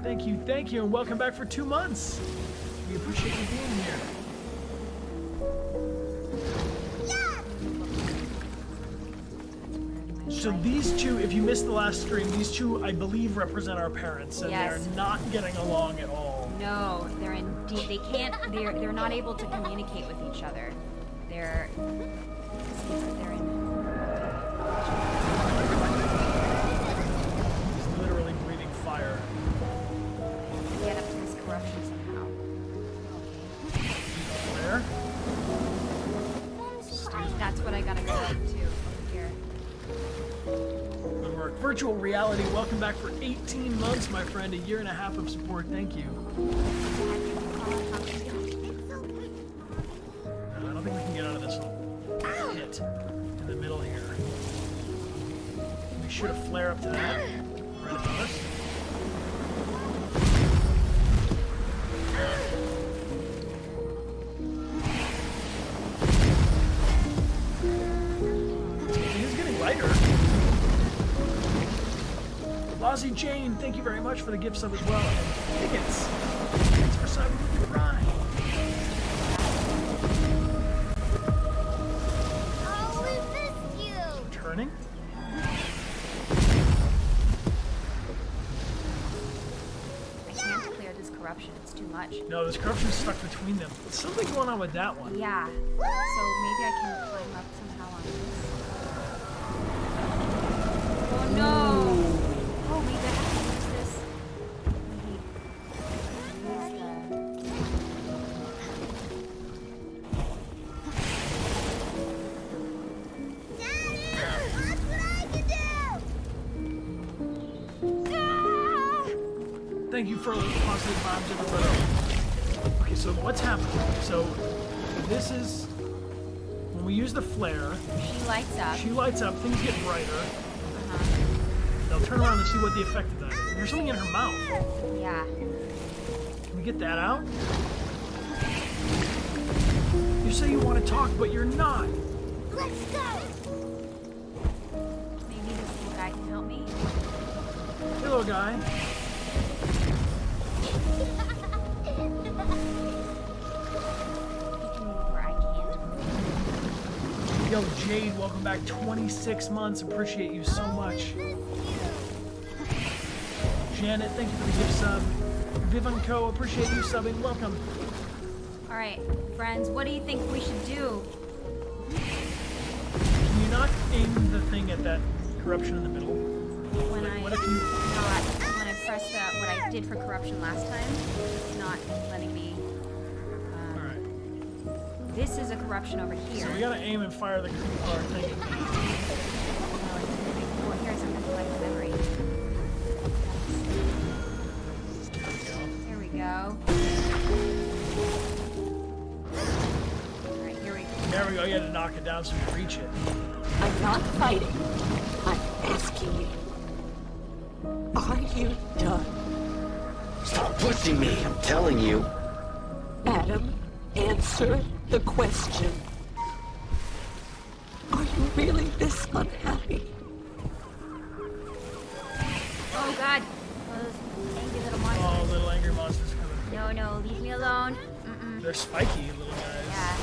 Thank you, and welcome back for 2 months. We appreciate you being here. So these two, if you missed the last stream, these two, I believe, represent our parents, and Yes. they're not getting along at all. No, they're indeed. They can't. They're not able to communicate with each other. They're in. He's literally breathing fire. Get up to this corruption somehow. There. That's what I gotta go up to over here. Good work. Virtual reality, welcome back for 18 months, my friend. 1.5 years of support. Thank you. I don't think we can get out of this little pit in the middle here. We shoot a flare up to that. Right above us. It is getting lighter. Lozzie Jane, thank you very much for the gift sub as well. And tickets. Thanks for subbing with your ride. Oh, we missed you! Returning. I can't clear this corruption. It's too much. No, this corruption's stuck between them. There's something going on with that one. Yeah. So maybe I can climb up somehow on this. Oh no! Oh, maybe I have to use this. Daddy! Watch what I can do! Ah! Thank you for those positive vibes, everybody. Okay, so what's happening? So this is when we use the flare. She lights up. She lights up. Things get brighter. Uh-huh. Now turn around and see what the effect of that is. There's something in her mouth. Yeah. Can we get that out? You say you want to talk, but you're not. Let's go! Maybe this little guy can help me. Hello, guy. He can move where I can't. Yo, Jade, welcome back. 26 months. Appreciate you so much. Janet, thank you for the gift sub. Vivanco, appreciate you subbing. Welcome. All right, friends, what do you think we should do? Can you not aim the thing at that corruption in the middle? When What if you... when I press what I did for corruption last time, it's not letting me. Alright. This is a corruption over here. So we gotta aim and fire the thing. Oh, here's something to collect memory. There we go. Alright, here we go. There we go, you had to knock it down so you reach it. I'm not fighting. I'm asking you. Are you done? Stop pushing me, I'm telling you. Adam, answer the question. Are you really this unhappy? Oh god. Those angry little monsters. Oh, little angry monsters coming. No, leave me alone. Mm-mm. They're spiky little guys. Yeah.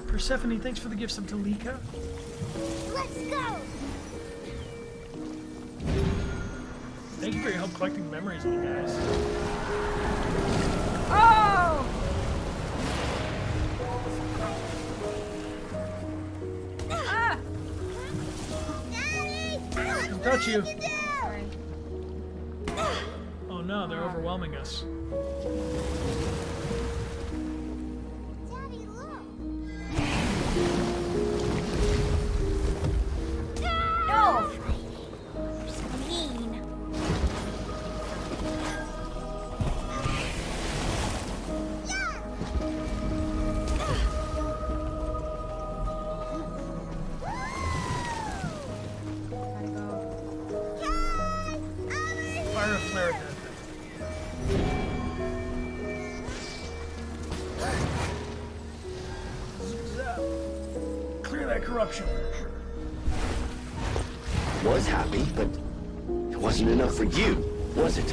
Persephone, thanks for the gifts of Talika. Let's go! Thank you for your help collecting memories, little guys. Oh! Ah! Daddy! Don't touch you. Sorry. Oh no, they're overwhelming us. Daddy, look! No! You're so mean. Gotta go. Fire a flare at that thing. Zap. Clear that corruption. Was happy, but it wasn't enough for you, was it?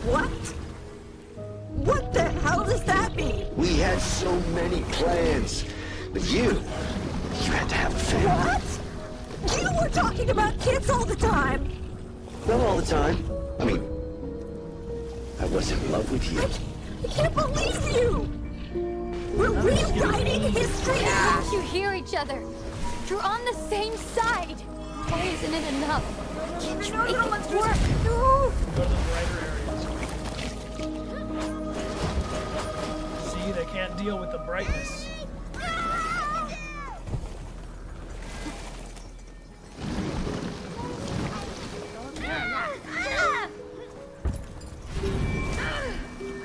What? What the hell does that mean? We had so many plans, but you had to have a family. What? You were talking about kids all the time. Not all the time. I mean, I was in love with you. I can't believe you. We're rewriting history now. You hear each other. You're on the same side. Why isn't it enough? Can't you make it work? No. Go to the brighter areas. See, they can't deal with the brightness.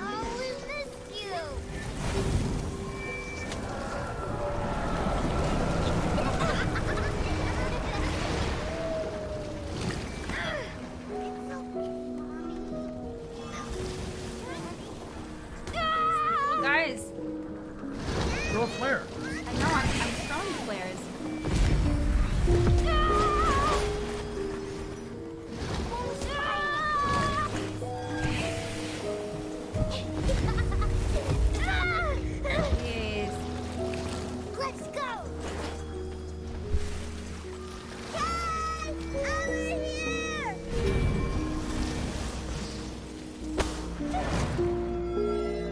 Oh, we missed you. Well, guys, Throw a flare. I know I'm throwing flares. Jeez. Let's go. Dad, over here.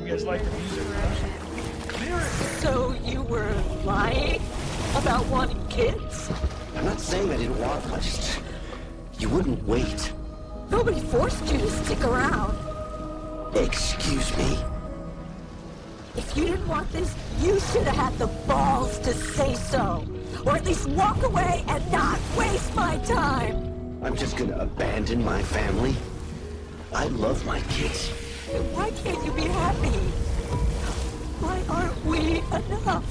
You guys like the music, huh? Clear it. So you were lying about wanting kids? I'm not saying I didn't want them, I just... You wouldn't wait. Nobody forced you to stick around. Excuse me? If you didn't want this, you should have had the balls to say so. Or at least walk away and not waste my time. I'm just gonna abandon my family? I love my kids. Why can't you be happy? Why aren't we enough?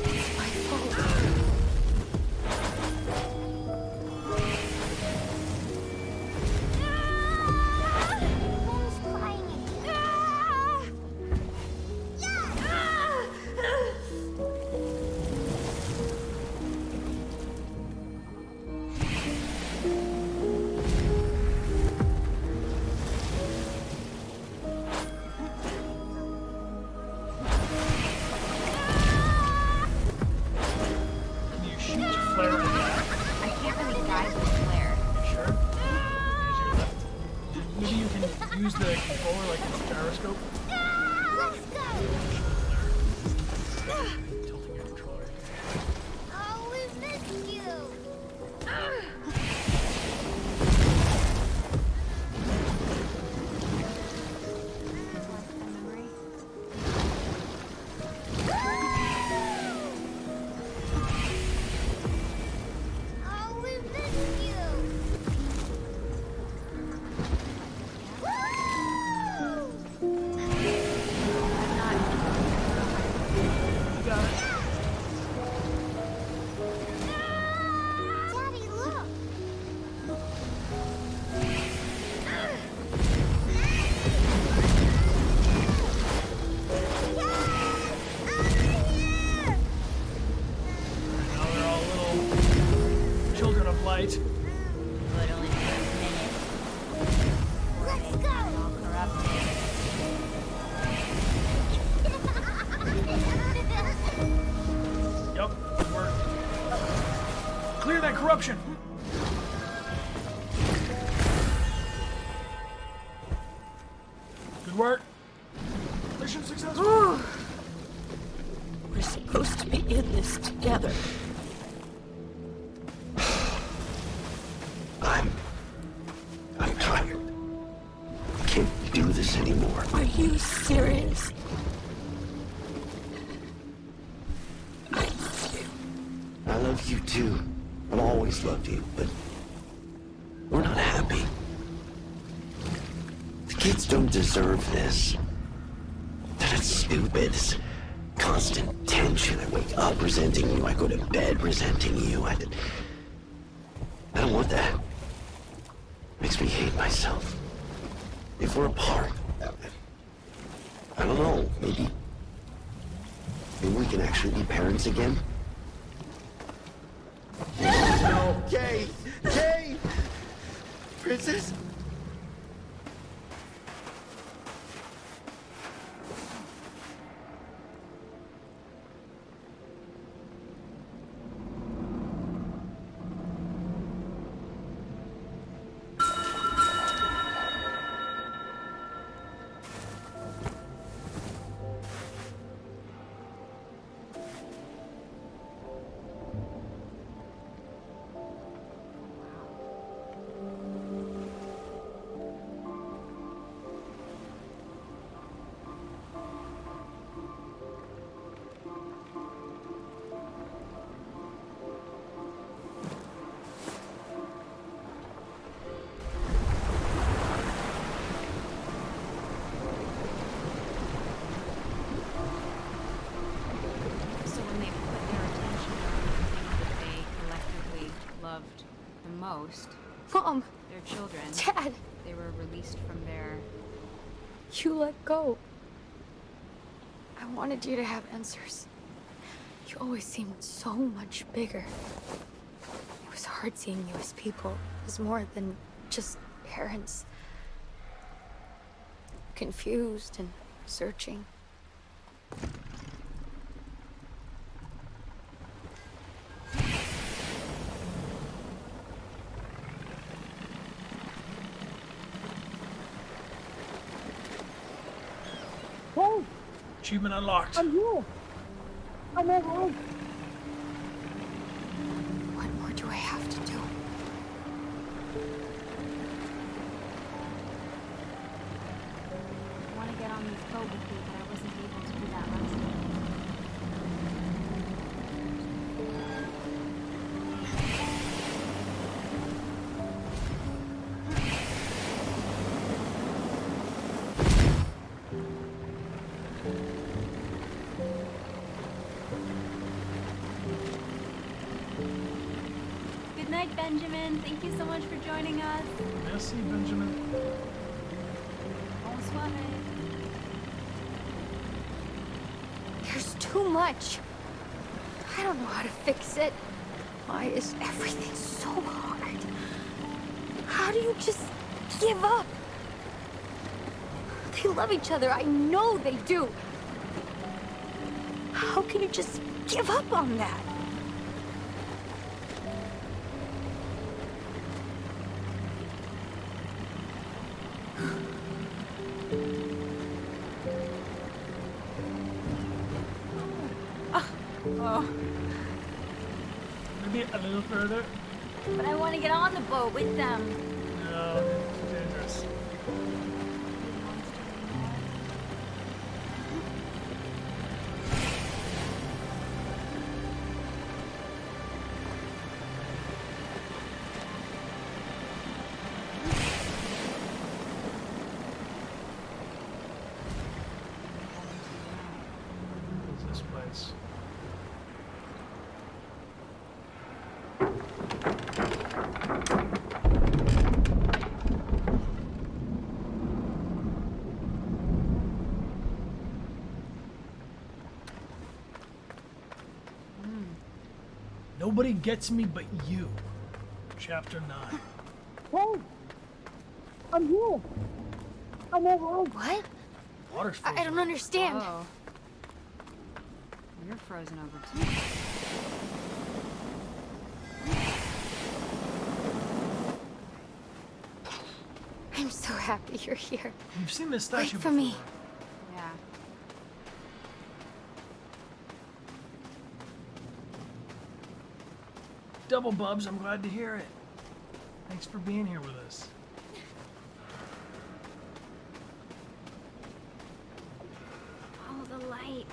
It's my fault. Who's crying? use the controller like it's a gyroscope? Let's go! Tilting your controller. Oh, we missed you! Oh, we missed you! Woo! You got it. Daddy, look! Now they're all little children of light. But only for a minute. Let's go! All corrupted. Yep, good work. Clear that corruption. Good work. Mission successful. We're supposed to be in this together. I'm tired. I can't do this anymore. Are you serious? I love you. I love you too. I've always loved you, but we're not happy. The kids don't deserve this. That's stupid. This constant tension. I wake up resenting you. I go to bed resenting you. I don't want that. Makes me hate myself. If we're apart, I don't know. Maybe we can actually be parents again. No, Kay! Kay! Princess? So when they put their attention on the thing that they collectively loved the most, Mom, their children, Dad, they were released from their... you let go. I wanted you to have answers. You always seemed so much bigger. It was hard seeing you as people, as more than just parents. Confused and searching. Achievement unlocked. What more do I have to do? I want to get on this boat with you, but I wasn't able to do that last time. Good night, Benjamin. Thank you so much for joining us. Merci, Benjamin. Bonsoir. There's too much. I don't know how to fix it. Why is everything so hard? How do you just give up? They love each other. I know they do. How can you just give up on that? Oh. Maybe a little further. But I want to get on the boat with them. No, it's dangerous. What's this place? Nobody gets me but you. Chapter 9. Hey! I'm here! I'm alive! What? Water's frozen. I don't understand. Oh. You're frozen over too. I'm so happy you're here. You've seen this Wait statue for before. me. Yeah. Double Bubs, I'm glad to hear it. Thanks for being here with us. Follow the light.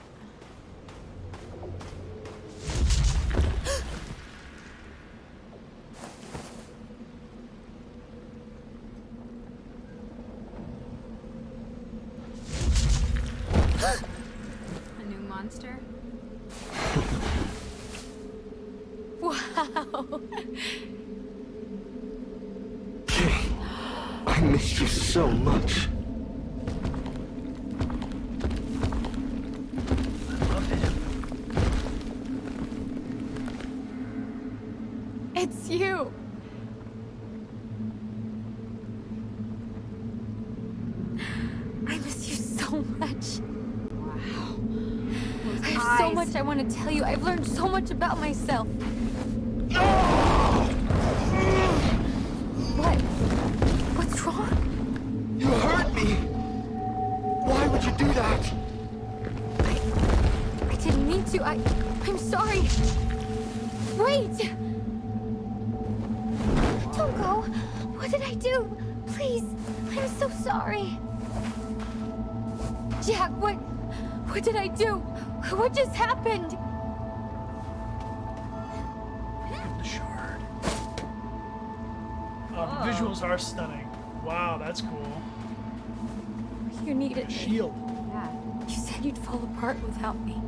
A new monster? Wow. Kay, I miss you so much. I love him. It's you. I miss you so much. Wow. I have so much I want to tell you. I've learned so much about myself. What? What's wrong? You hurt me. Why would you do that? I didn't mean to. I'm sorry. Wait! Don't go. What did I do? Please. I'm so sorry. Jack, what did I do? What just happened? The shard. Oh, the visuals are stunning. Wow, that's cool. You needed A me. shield. Yeah. You said you'd fall apart without me.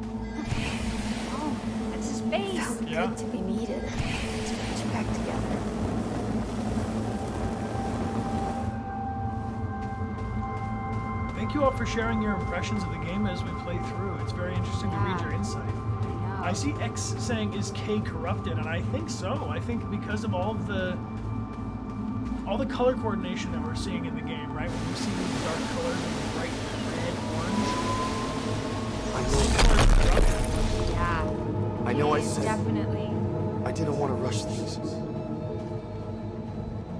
Oh, that's his face. Felt Yeah. good to be needed. To put you back together. Thank you all for sharing your impressions of the game as we play through. It's very interesting to read your insight. I know. I see X saying, is K corrupted? And I think so. I think because of all the color coordination that we're seeing in the game, right? When we see these dark colors and bright red, orange. Yeah. I know I He is said definitely. I didn't want to rush things.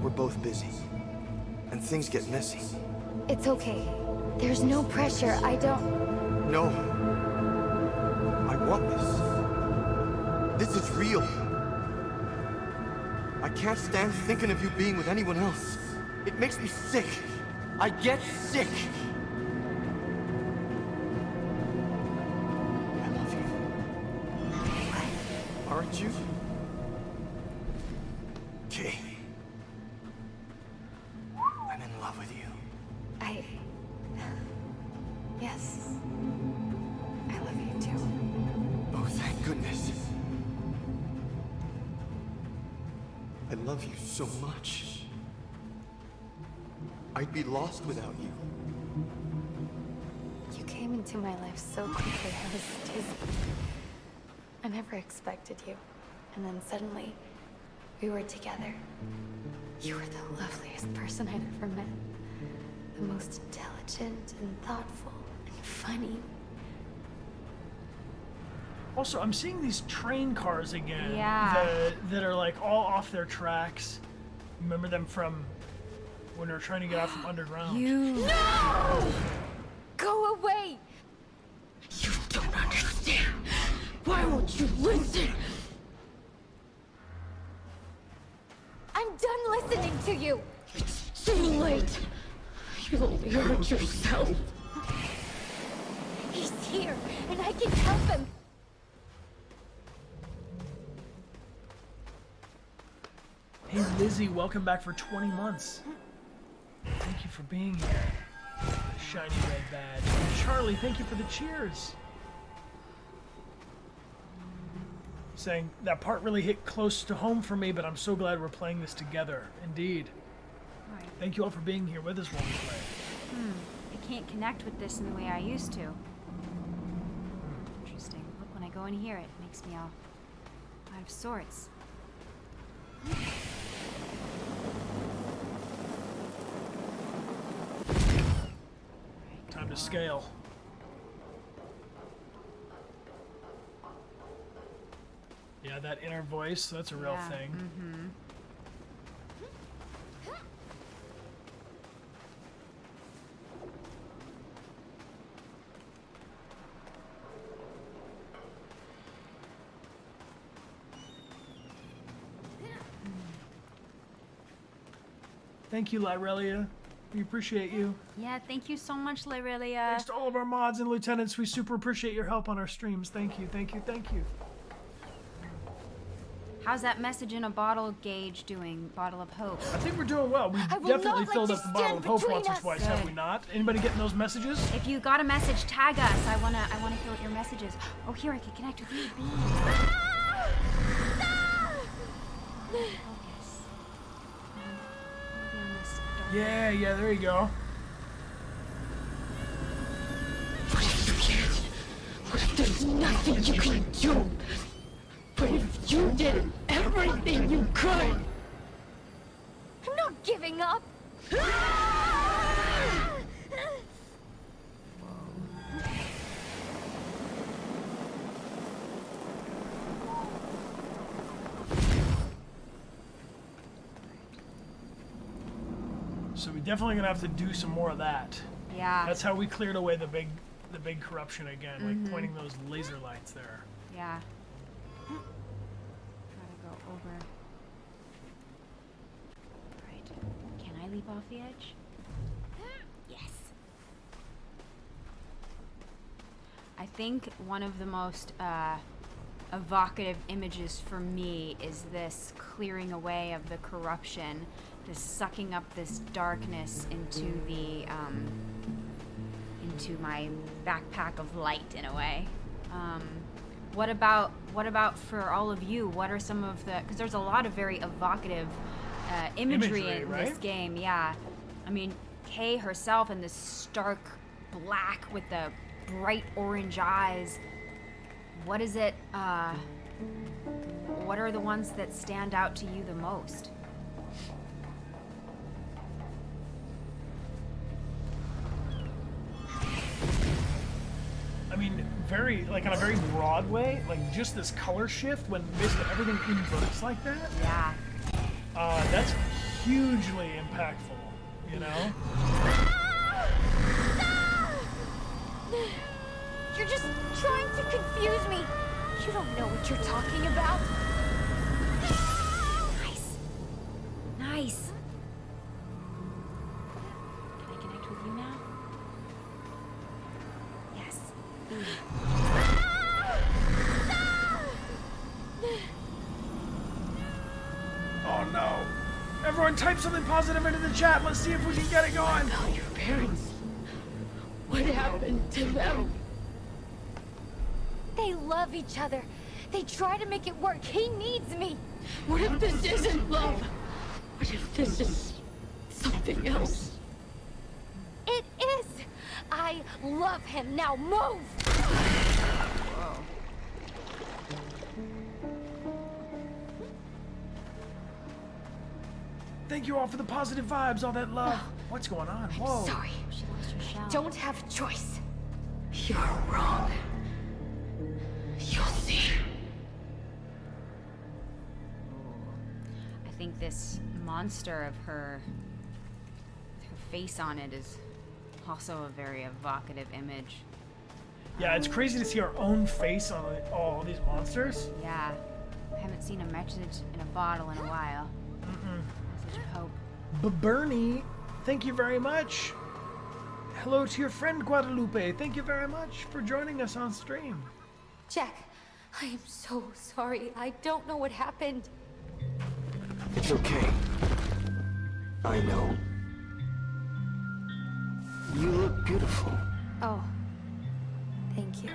We're both busy, and things get messy. It's okay. There's no pressure. I don't... No. I want this. This is real. I can't stand thinking of you being with anyone else. It makes me sick. I get sick. I love you. Aren't you? Kay. I'm in love with you. Yes. I love you too. Oh, thank goodness. I love you so much. I'd be lost without you. You came into my life so quickly. I was dizzy. I never expected you. And then suddenly, we were together. You were the loveliest person I'd ever met. The most intelligent and thoughtful and funny. Also, I'm seeing these train cars again. Yeah. That are like all off their tracks. Remember them from when they're trying to get out from underground. No! Go away! You don't understand. Why won't Don't you listen? I'm done listening to you. It's too late. You'll only hurt yourself. He's here, and I can help him. Hey Lizzie, welcome back for 20 months. Thank you for being here. Shiny red badge. And Charlie, thank you for the cheers. Saying that part really hit close to home for me, but I'm so glad we're playing this together. Indeed. Right. Thank you all for being here with us while we play. I can't connect with this in the way I used to. Interesting. Look, when I go in here, it makes me all out of sorts. Time to scale. Yeah, that inner voice, that's a real thing. Thank you, Lyrelia. We appreciate you. Yeah, thank you so much, Lyrelia. Thanks to all of our mods and lieutenants. We super appreciate your help on our streams. Thank you, thank you, thank you. How's that message in a bottle gauge doing? Bottle of hope. I think we're doing well. We definitely filled up the bottle of hope once or twice, have we not? Anybody getting those messages? If you got a message, tag us. I wanna hear what your message is. Oh, here I can connect with you. Yeah, there you go. What if you can't? What if there's nothing you can do? What if you did everything you could? I'm not giving up. So we definitely gonna have to do some more of that. Yeah. That's how we cleared away the big corruption again, like pointing those laser lights there. Yeah. Gotta go over. Right. Can I leap off the edge? Yes. I think one of the most evocative images for me is this clearing away of the corruption, this sucking up this darkness into the into my backpack of light in a way. What about for all of you? What are some of the, because there's a lot of very evocative imagery in right? this game. Yeah, I mean, Kay herself in this stark black with the bright orange eyes. What is it? What are the ones that stand out to you the most? I mean, very, like on a very broad way, like just this color shift when basically everything inverts like that. Yeah. That's hugely impactful, you know? You're just trying to confuse me. You don't know what you're talking about. Nice. Can I connect with you now? Yes. Oh no. Everyone type something positive into the chat. Let's see if we can get it going. About your parents. What happened to them? They love each other. They try to make it work. He needs me. What if this isn't love? What if this is something else? It is. I love him. Now move. Whoa. Thank you all for the positive vibes, all that love. What's going on? Whoa. Sorry. She lost her shell. Don't have a choice. You're wrong. You'll see. I think this monster of her, with her face on it, is also a very evocative image. Yeah, it's crazy to see our own face on all these monsters. Yeah. I haven't seen a message in a bottle in a while. Message of hope. But Bernie, thank you very much. Hello to your friend Guadalupe. Thank you very much for joining us on stream. Jack, I am so sorry. I don't know what happened. It's okay. I know. You look beautiful. Oh, thank you.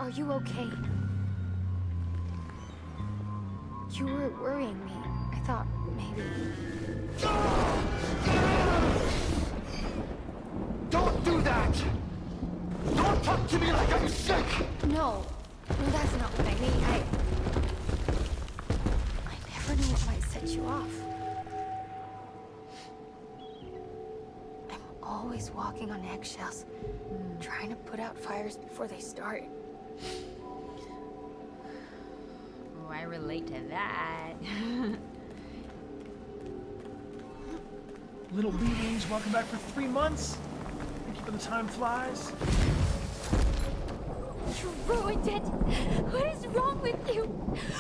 Are you okay? You were worrying me. I thought maybe... Don't do that! Don't talk to me like I'm sick! No, that's not what I mean. I never knew it might set you off. I'm always walking on eggshells, trying to put out fires before they start. Oh, I relate to that. Little Beans, welcome back for 3 months. Thank you for the time flies. You ruined it! What is wrong with you?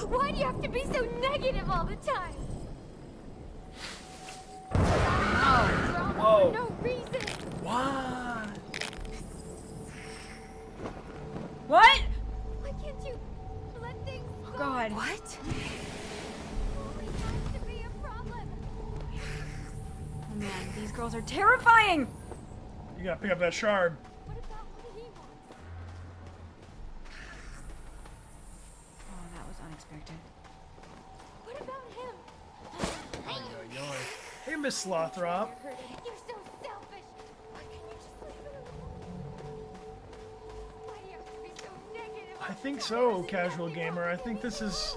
Why do you have to be so negative all the time? Drama Whoa. for no reason! What? What? Why can't you let things go? Oh, God. What? Always has to be a problem. Oh, man, these girls are terrifying! You gotta pick up that shard. What about what he wants? Oh, that was unexpected. What about him? Hey, Miss Slothrop. You're so selfish. Why can't you just leave it alone? Why do you have to be so negative? I think so, Casual Gamer. I think this is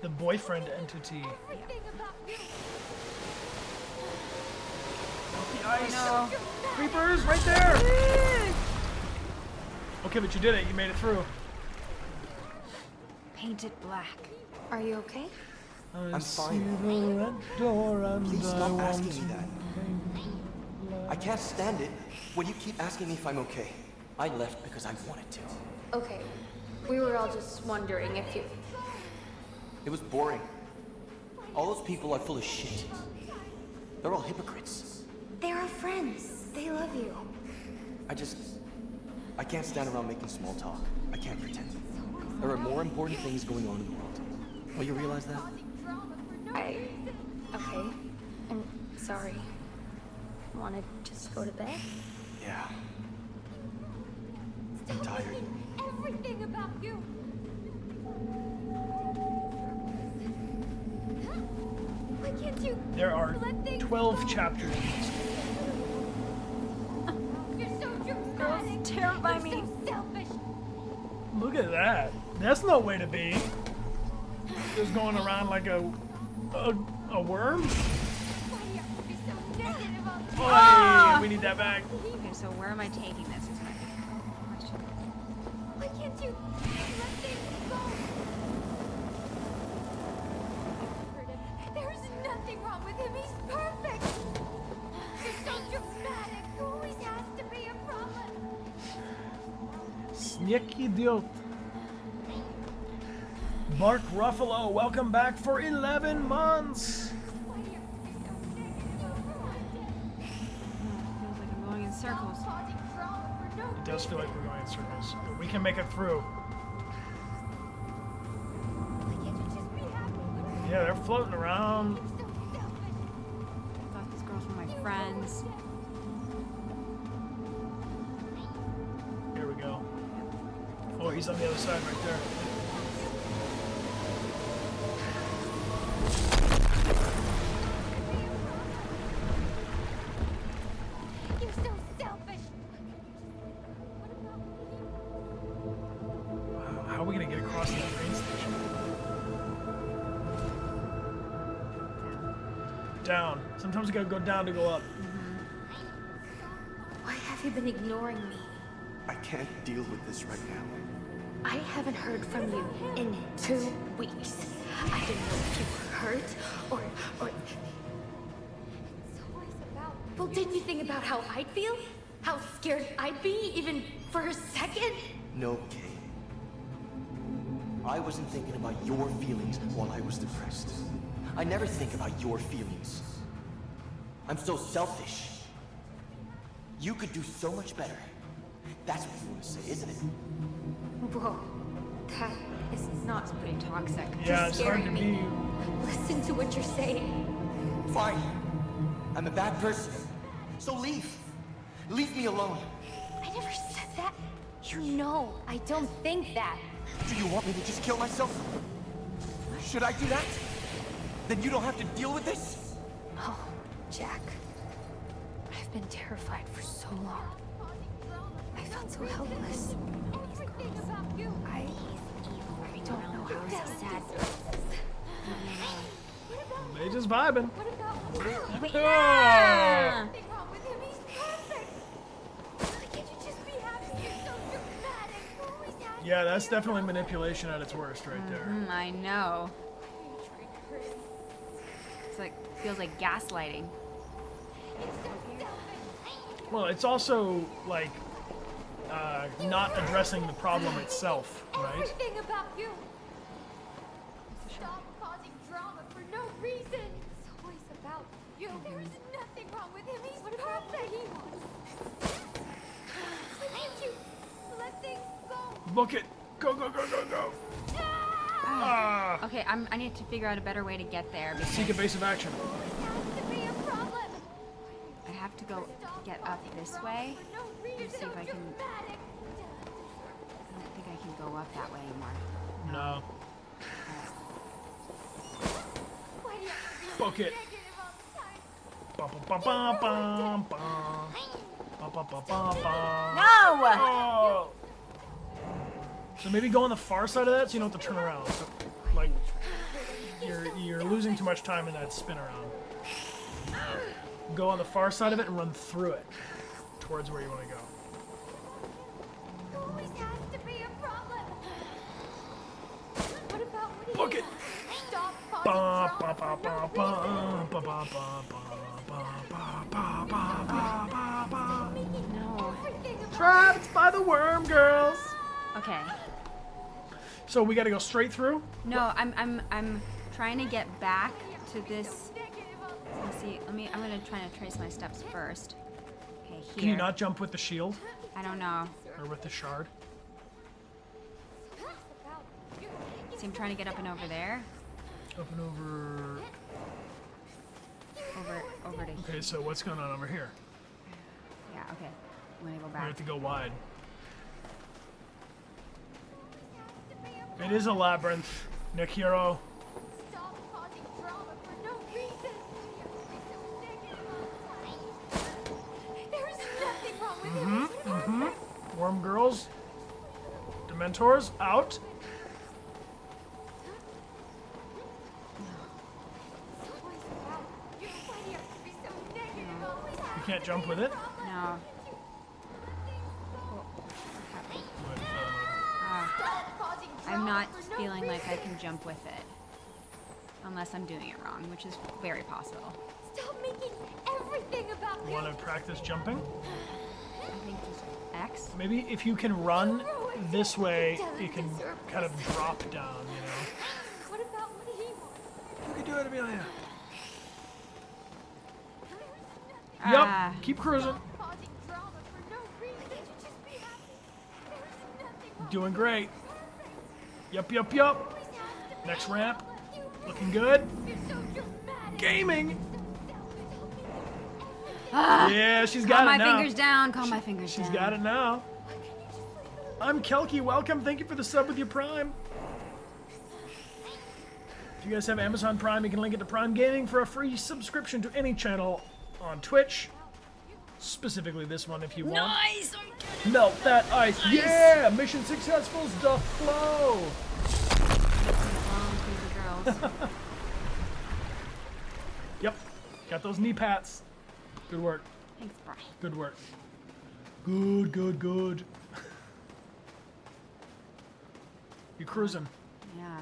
the boyfriend entity. Everything about you. The ice. No. Creepers, right there. Okay, but you did it. You made it through. Paint it black. Are you okay? I'm fine. Please stop asking me that. I can't stand it when you keep asking me if I'm okay. I left because I wanted to. Okay. We were all just wondering if you... It was boring. All those people are full of shit. They're all hypocrites. They're our friends. They love you. I can't stand around making small talk. I can't pretend. There are more important things going on in the world. Will you realize that? Okay. I'm sorry. Wanna just go to bed? Yeah. I'm tired. Everything about you. Why can't you? There are let things 12 go? chapters. You're so dramatic. Terrify You're me. so selfish. Look at that. That's no way to be. Just going around like a worm. Why do you have to be so negative all the time? Oh, we need that back. Okay, so where am I taking this? Is my question. Why can't you let things go? There's nothing wrong with him. He's perfect. You're so dramatic. There always has to be a problem. Snick idiot. Mark Ruffalo, welcome back for 11 months. Why do you have to be so negative? You ruined it. Feels like I'm going in circles. Causing drama for no It does feel like we're going in circles, but we can make it through. Why can't you just be happy? Yeah, they're floating around. You're so selfish. I thought these girls were my friends. Here we go. Oh, he's on the other side right there. You're so selfish. What about me? Wow, how are we gonna get across that train station? Down. Sometimes we gotta go down to go up. Why have you been ignoring me? I can't deal with this right now. I haven't heard from you in 2 weeks. I didn't know if you were hurt or... It's always about Well, didn't you think about how I'd feel? How scared I'd be, even for a second? No, Kay. I wasn't thinking about your feelings while I was depressed. I never think about your feelings. I'm so selfish. You could do so much better. That's what you want to say, isn't it? Whoa, that is not Pretty toxic. Yeah, it's hard to be. Listen to what you're saying. Fine. I'm a bad person. So leave. Leave me alone. I never said that. You know, I don't think that. Do you want me to just kill myself? Should I do that? Then you don't have to deal with this? Oh, Jack. I've been terrified for so long. I felt so helpless. I don't know how to sad. They just vibing. Ah! Yeah, that's definitely manipulation at its worst right there. I know. It's like, feels like gaslighting. Well, it's also like not addressing the problem itself, right? Everything about you. Stop causing drama for no reason. It's always about you. There is nothing wrong with him. He's perfect. Why can't you let things go? Book it. Go, go, go, go, go. Ah. Okay, I need to figure out a better way to get there. Because Seek evasive action. I have to go get up this way. Let's see if I can. I don't think I can go up that way anymore. No. Book it. Bum, bum, bum, bum, bum, bum, bum, bum, bum, bum. No! Oh. So maybe go on the far side of that so you don't have to turn around. So, like, you're losing too much time in that spin around. Go on the far side of it and run through it towards where you want to go. Always has to be a problem. What about when Book it. Stop Ba, causing ba, ba, ba, ba, ba, ba, ba, ba, ba, ba, ba, ba. No. Trapped by the worm, girls. Okay. So we got to go straight through. No, I'm trying to get back to this. Let's see. I'm gonna try to trace my steps first. Okay, here. Can you not jump with the shield I don't know. or with the shard? See, I'm trying to get up and over there. Up and over. Over to Okay, so what's going on over here? Yeah, okay. I'm gonna go We back. have to go wide. It is a labyrinth, Nick Hero. Stop causing drama for no reason. There is nothing wrong with him. Worm girls. Dementors, out. You can't jump with it? No. I'm not feeling like I can jump with it. Unless I'm doing it wrong, which is very possible. Stop making everything about You want to practice jumping? I think just X. Maybe if you can run this way, you can kind of drop down, you know? What about what he wants? You can do it, Amelia. Ah. Yep, keep cruising. Causing drama for no reason. Can't you just be happy? There is nothing wrong. Doing great. Yup, yup, yup. Next ramp. Looking good. You're so dramatic. Gaming. Ah. Yeah, she's Calm got my it now. fingers down. Calm my fingers down. She's got it now. I'm Kelky. Welcome. Thank you for the sub with your Prime. If you guys have Amazon Prime, you can link it to Prime Gaming for a free subscription to any channel on Twitch. Specifically this one if you want. Nice! Melt that ice. Yeah! Mission successful. The flow. Girls. Yep. Got those knee pats. Good work. Thanks, Brian. Good work. Good, good, good. You're cruising. Yeah.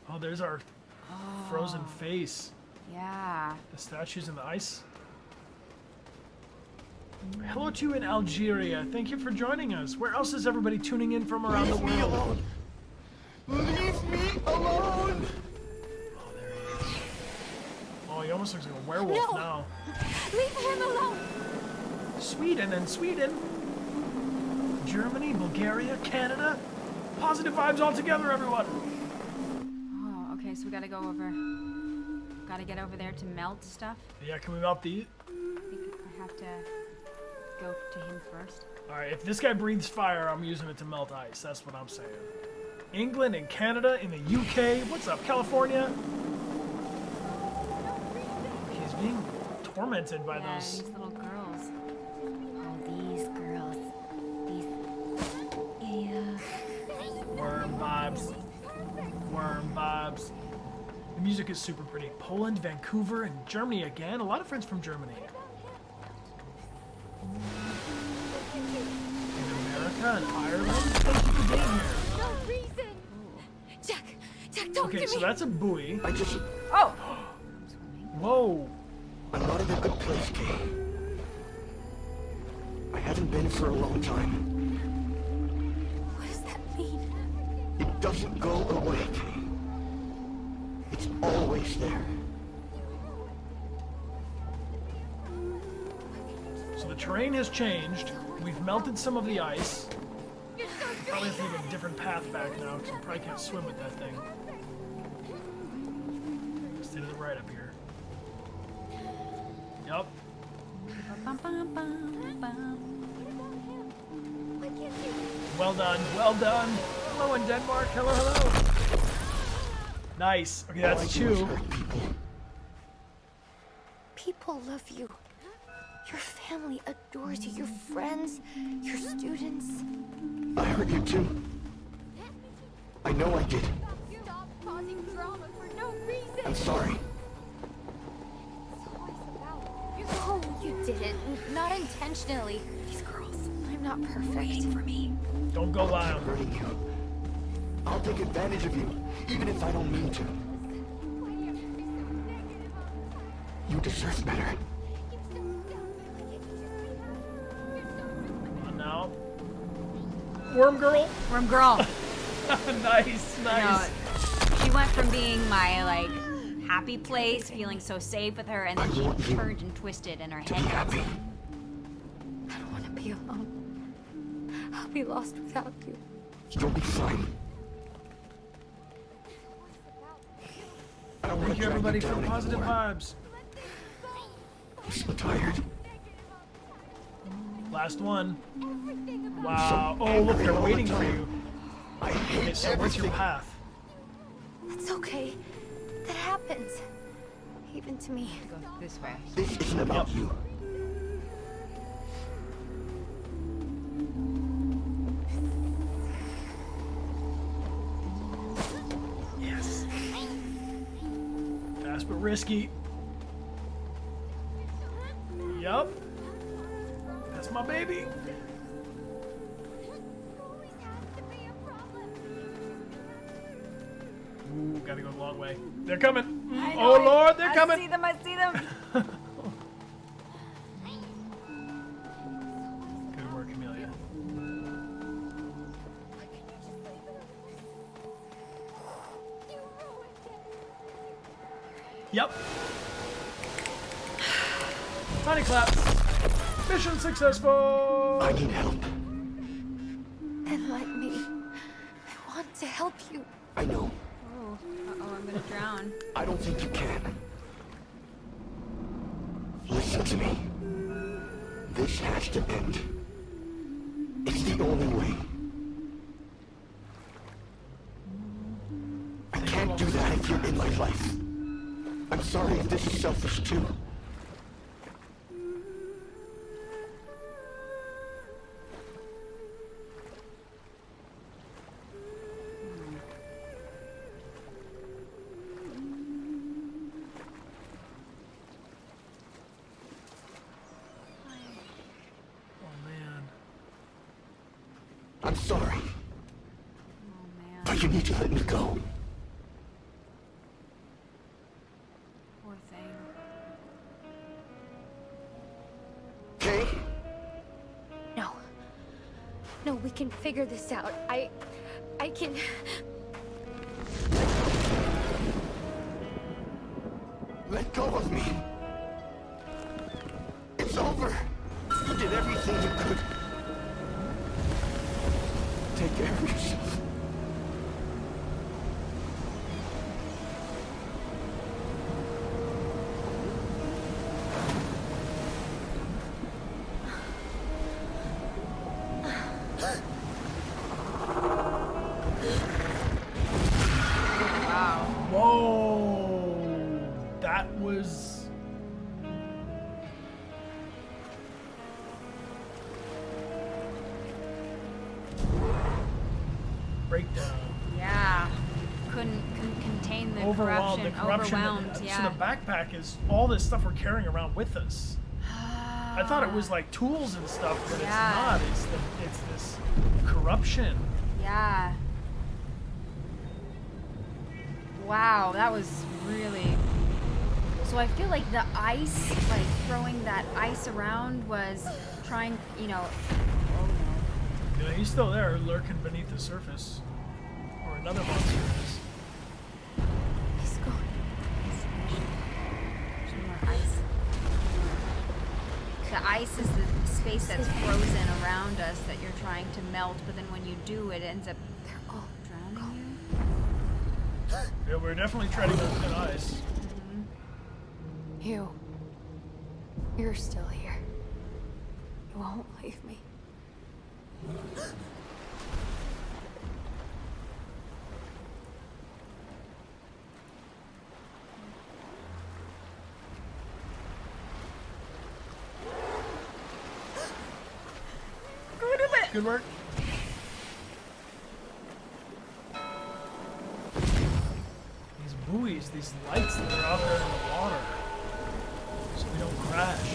Oh, there's our frozen face. Yeah. The statues in the ice. Hello to you in Algeria. Thank you for joining us. Where else is everybody tuning in from around the world? Leave me alone. Leave me alone. Oh, there he is. Oh, he almost looks like a werewolf now. Leave him alone! Sweden and Sweden. Germany, Bulgaria, Canada. Positive vibes all together, everyone. Oh, okay, so we gotta go over. Gotta get over there to melt stuff. Yeah, can we melt these? I have to go to him first. Alright, if this guy breathes fire, I'm using it to melt ice. That's what I'm saying. England and Canada, in the UK. What's up, California? He's being tormented by those. These little girls. Oh, these girls. These. Yeah. Worm vibes. Worm vibes. The music is super pretty. Poland, Vancouver, and Germany again. A lot of friends from Germany. In America and Ireland. Thank you for being here. No reason! Jack, talk Okay, to me! so that's a buoy. I just... Oh! Whoa. I'm not in a good place, Kay. I haven't been for a long time. What does that mean? It doesn't go away, Kay. It's always there. So the terrain has changed. We've melted some of the ice. Probably have to take a different path back now because we probably can't swim with that thing. Stay to the right up here. Yup. Well done. Well done. Hello in Denmark. Hello, hello. Nice. Okay, that's two. People love you. Your family adores you. Your friends, your students. I hurt you too. I know I did. Stop causing drama for no reason. I'm sorry. No, you didn't. Not intentionally. These girls. I'm not perfect. Waiting for me. Don't go loud. I'm hurting you. I'll take advantage of you, even if I don't mean to. You deserve better. Come on now. Worm girl. Worm girl. Nice, nice. No, she went from being my, like, happy place, feeling so safe with her, and then she turned and twisted and her head got happy. I don't want to be alone. I'll be lost without you. You'll be fine. I don't want Thank to you, drag everybody, you for down the positive anymore. vibes. I'm so tired. Last one. Wow. Oh, look, they're waiting for you. I hate Okay, so what's your everything. path? It's okay. That happens. Even to me. Go this way. This isn't about you. Yes. Fast but risky. Yup. That's my baby. Ooh, gotta go the long way. They're coming. Oh Lord, they're coming. I see them, I see them. Good work, Amelia. Yep. Tiny claps. Mission successful. I need help. And let me. I want to help you. I know. Oh, uh-oh, I'm gonna drown. I don't think you can. Listen to me. This has to end. It's the only way. I can't do that if you're in my life. I'm sorry if this is selfish too. I'm sorry. But you need to let me go. Poor thing. Okay? No, we can figure this out. I can... Let go of me. It's over. You did everything you could. Take care of yourself. Whoa, that was... breakdown. Yeah. Couldn't contain the Overwhelmed. corruption. The corruption. Overwhelmed, yeah. So the backpack is all this stuff we're carrying around with us. I thought it was like tools and stuff, but Yeah. it's not. It's this corruption. Yeah. Wow, that was really... So I feel like the ice, like throwing that ice around was trying, you know... Oh no. Yeah, he's still there, lurking beneath the surface. Or another monster is. He's gone. Some more ice. The ice is the space that's frozen around us that you're trying to melt, but then when you do, it ends up... They're all drowning you? Yeah, we're definitely treading on thin ice. You're still here. You won't leave me. Good work. These buoys, these lights that are out there in the water, so we don't crash.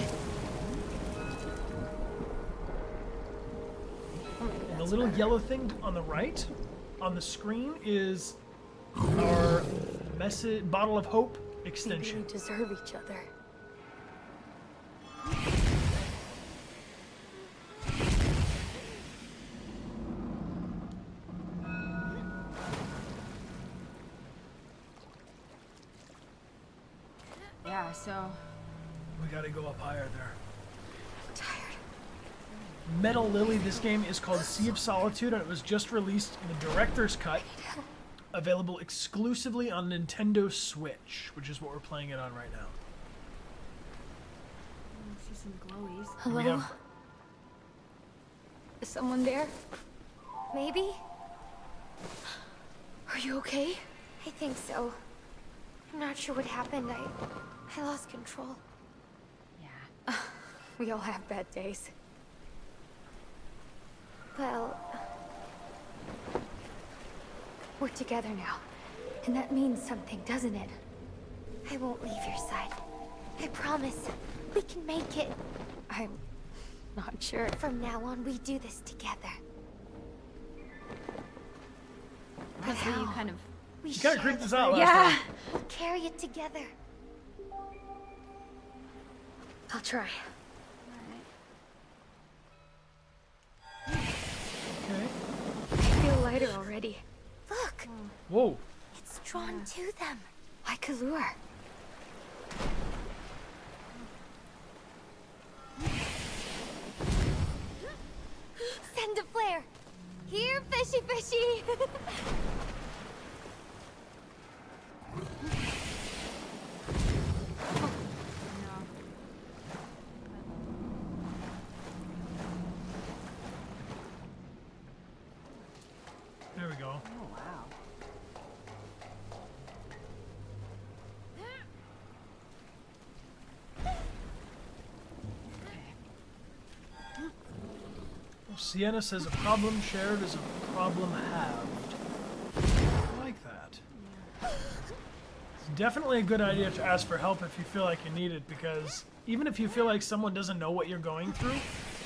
And the little yellow thing on the right, on the screen, is our message, bottle of hope extension. Maybe we deserve each other. Yeah, so... We gotta go up higher there. I'm tired. Metal Lily, this game is called Sea of Solitude, and it was just released in the director's cut, available exclusively on Nintendo Switch, which is what we're playing it on right now. I see some glowies. Hello? We have... Is someone there? Maybe? Are you okay? I think so. I'm not sure what happened. I lost control. Yeah. We all have bad days. Well, We're together now. And that means something, doesn't it? I won't leave your side. I promise. We can make it. I'm not sure. From now on, we do this together. Honestly, you kind of... We You kinda share creeped the us out burden. last Yeah. time. We'll carry it together. I'll try. Okay. I feel lighter already. Look, Whoa. it's drawn to them. Like a lure. Send a flare. Here, fishy fishy. There we go. Oh, wow. Well, Sienna says a problem shared is a problem halved. I like that. It's definitely a good idea to ask for help if you feel like you need it, because even if you feel like someone doesn't know what you're going through,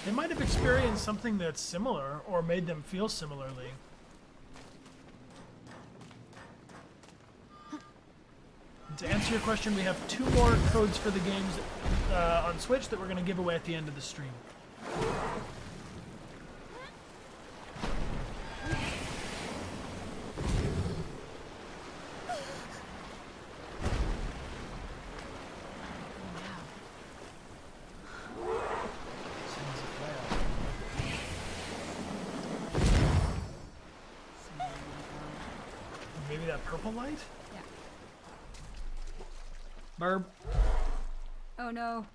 they might have experienced something that's similar or made them feel similarly. To answer your question, we have 2 more codes for the games on Switch that we're going to give away at the end of the stream. purple light? Yeah. Burb. Oh no.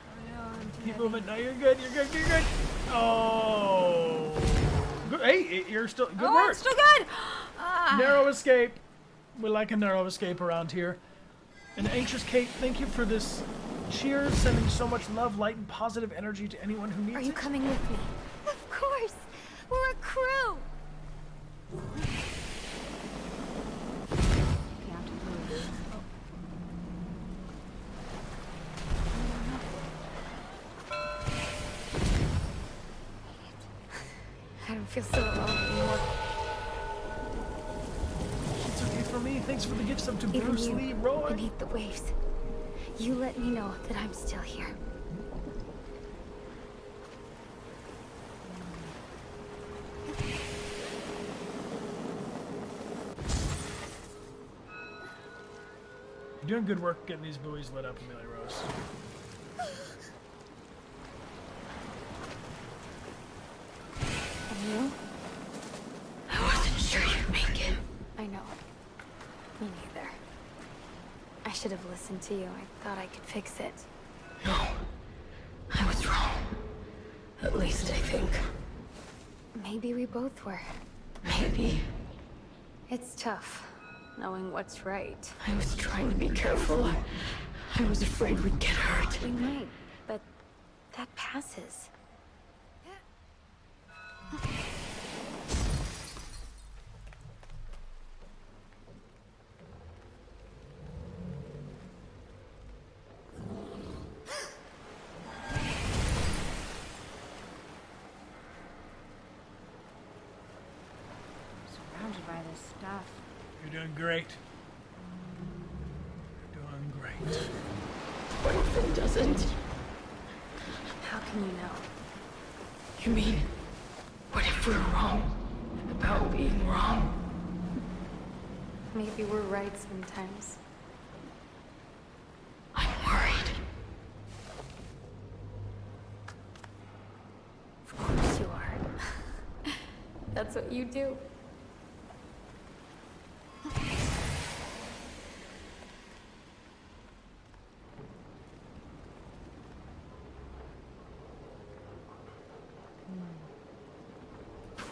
Oh no, I'm too Keep heavy. moving. No, you're good. You're good. You're good. Oh. Good. Hey, you're still good Oh, work. I'm still good. Ah. Narrow escape. We like a narrow escape around here. And Anxious Kate, thank you for this cheers, sending so much love, light, and positive energy to anyone who needs Are you it. coming with me? Of course. We're a crew. Can't move. Oh. I don't feel so alone anymore. It's okay for me. Thanks for the gifts up to Even Bruce you, Lee Roy. beneath the waves. You let me know that I'm still here. You're doing good work getting these buoys lit up, Amelia Rose. And you? I wasn't sure you'd make it. I know. Me neither. I should have listened to you. I thought I could fix it. No, I was wrong. At least I think. Maybe we both were. Maybe. It's tough, knowing what's right. I was trying to be careful. I was afraid we'd get hurt. We might, but that passes. Surrounded by this stuff. You're doing great. You're doing great. What if it doesn't? How can you know? You mean, what if we're wrong about being wrong? Maybe we're right sometimes. I'm worried. Of course you are. That's what you do.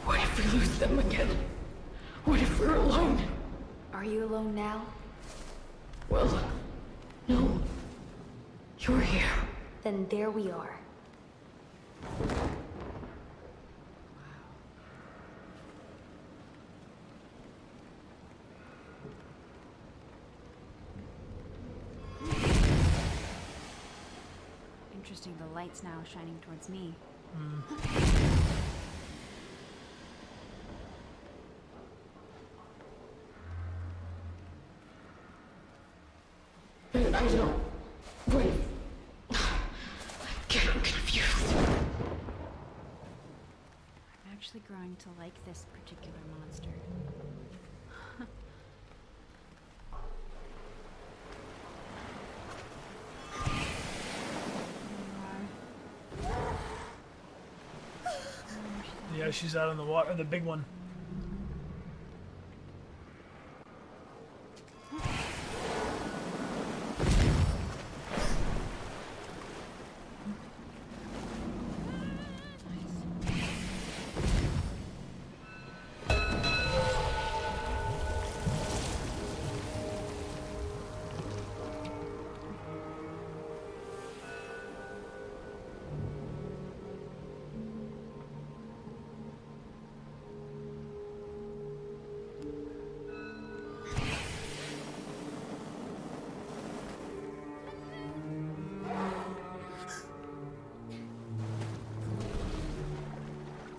What if we lose them again? What if we're alone? Are you alone now? Well, no. You're here. Then there we are. Interesting, the light's now shining towards me. But I don't. Wait. I'm getting confused. I'm actually growing to like this particular monster. Yeah, she's out in the water, the big one.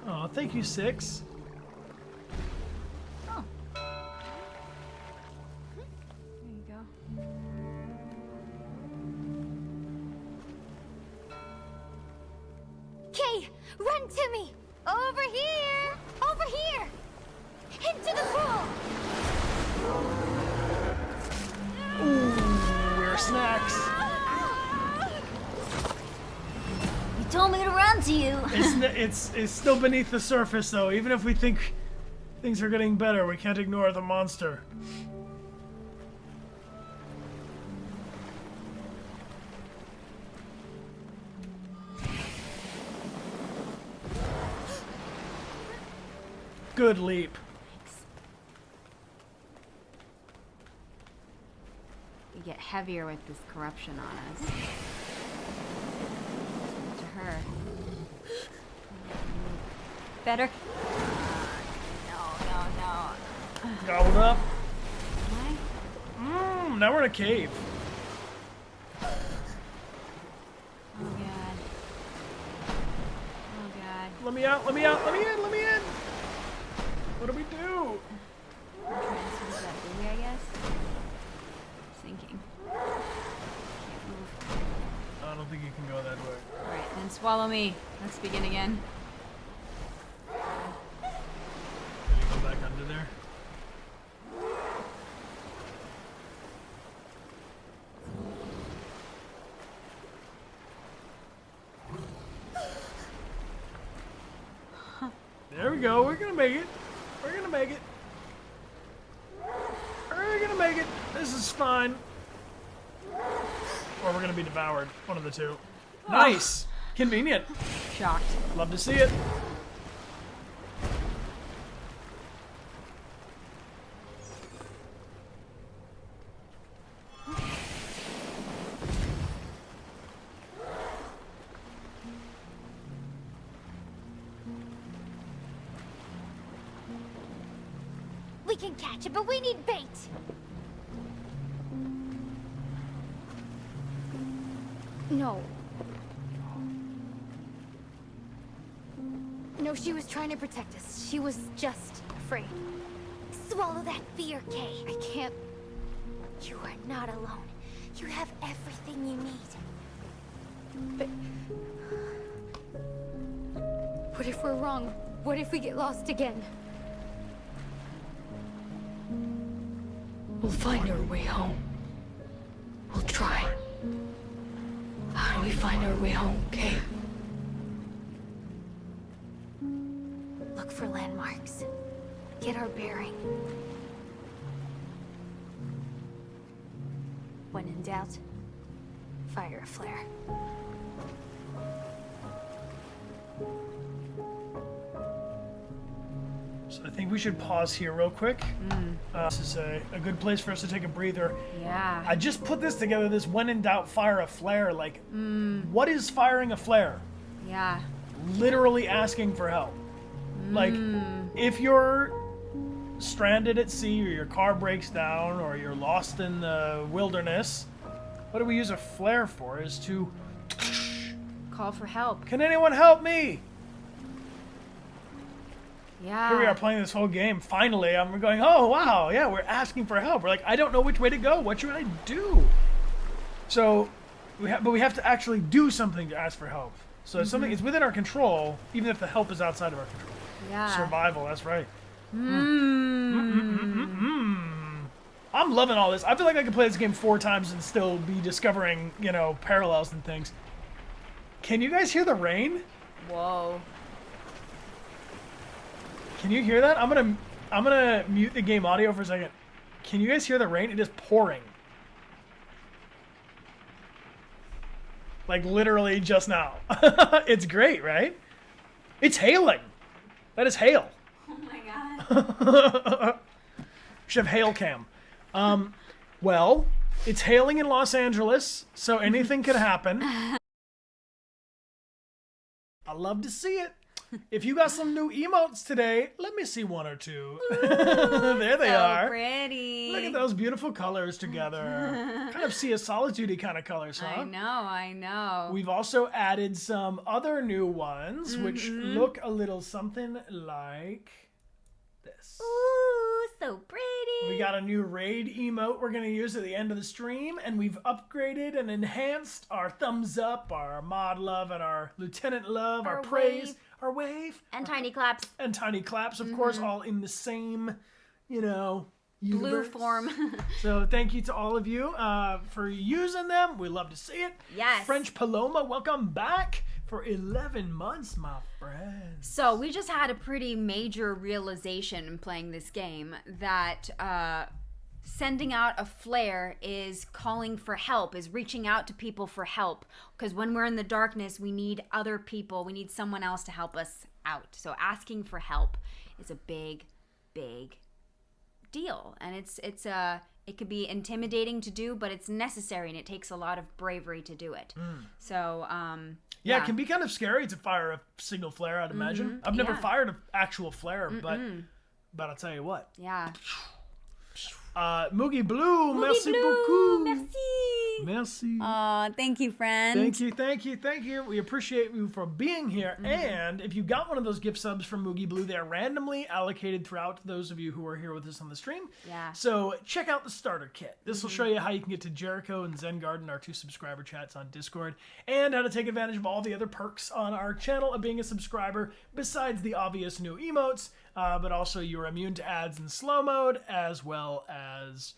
Oh, thank you, Six. Oh. There you go. Kay, run to me! Over here! Over here! Into the pool! Ooh, we're snacks. You told me to run to you. It's still beneath the surface, though. Even if we think Things are getting better. We can't ignore the monster. Good leap. We get heavier with this corruption on us. To her. Better. No. Gobbled up. Am Now we're in a cave. I? Oh god. Oh god. Let me out, let me out, let me in, let me in. What do we do? I'm trying to swim that buoy, I guess. Sinking. Can't move. I don't think you can go that way. Alright, then swallow me. Let's begin again. Can you go back under there? There we go. We're gonna make it. We're gonna make it. We're gonna make it. This is fine. Or we're gonna be devoured. One of the two. Nice. Convenient. Shocked. Love to see it. We can catch it, but we need bait. No. No, she was trying to protect us. She was just afraid. Swallow that fear, Kay. I can't. You are not alone. You have everything you need. But what if we're wrong? What if we get lost again? We'll find our way home. We'll try. How do we find our way home, Kay? Look for landmarks. Get our bearing. When in doubt, fire a flare. So I think we should pause here real quick. This is a good place for us to take a breather. Yeah. I just put this together, this when in doubt, fire a flare. Like, what is firing a flare? Yeah. Literally asking for help. Like, if you're stranded at sea or your car breaks down or you're lost in the wilderness, what do we use a flare for? Is to Call for help. Can anyone help me? Yeah. Here we are playing this whole game. Finally, I'm going, oh, wow, yeah, we're asking for help. We're like, I don't know which way to go. What should I do? So, we have to actually do something to ask for help. So it's something, it's within our control, even if the help is outside of our control. Yeah. Survival, that's right. I'm loving all this. I feel like I could play this game 4 times and still be discovering, you know, parallels and things. Can you guys hear the rain? Whoa. Can you hear that? I'm gonna mute the game audio for a second. Can you guys hear the rain? It is pouring. Like literally just now. It's great, right? It's hailing. That is hail. Oh my god. We should have hail cam. Well, it's hailing in Los Angeles, so anything could happen. I love to see it. If you got some new emotes today, let me see 1 or 2. Ooh, there they so are. Pretty. Look at those beautiful colors together. Kind of see a Solitude kind of colors, huh? I know. We've also added some other new ones, which look a little something like this. Ooh, so pretty. We got a new raid emote we're going to use at the end of the stream, and we've upgraded and enhanced our thumbs up, our mod love, and our lieutenant love, our praise, wave. our wave. And tiny claps. And tiny claps, of course, all in the same, you know, universe. Blue form. So thank you to all of you for using them. We love to see it. Yes. French Paloma, welcome back. for 11 months, my friend. So we just had a pretty major realization in playing this game that sending out a flare is calling for help, is reaching out to people for help. Because when we're in the darkness, we need other people. We need someone else to help us out. So asking for help is a big, big deal. And it could be intimidating to do, but it's necessary, and it takes a lot of bravery to do it. So, yeah, it can be kind of scary to fire a single flare, I'd imagine. I've never fired an actual flare, but I'll tell you what. Yeah. Moogie Blue, merci beaucoup. Merci. Thank you, friend. Thank you. We appreciate you for being here. And if you got one of those gift subs from Moogie Blue, they're randomly allocated throughout those of you who are here with us on the stream. Yeah. So check out the starter kit. This will show you how you can get to Jericho and Zen Garden, our 2 subscriber chats on Discord, and how to take advantage of all the other perks on our channel of being a subscriber, besides the obvious new emotes, but also you're immune to ads in slow mode, as well as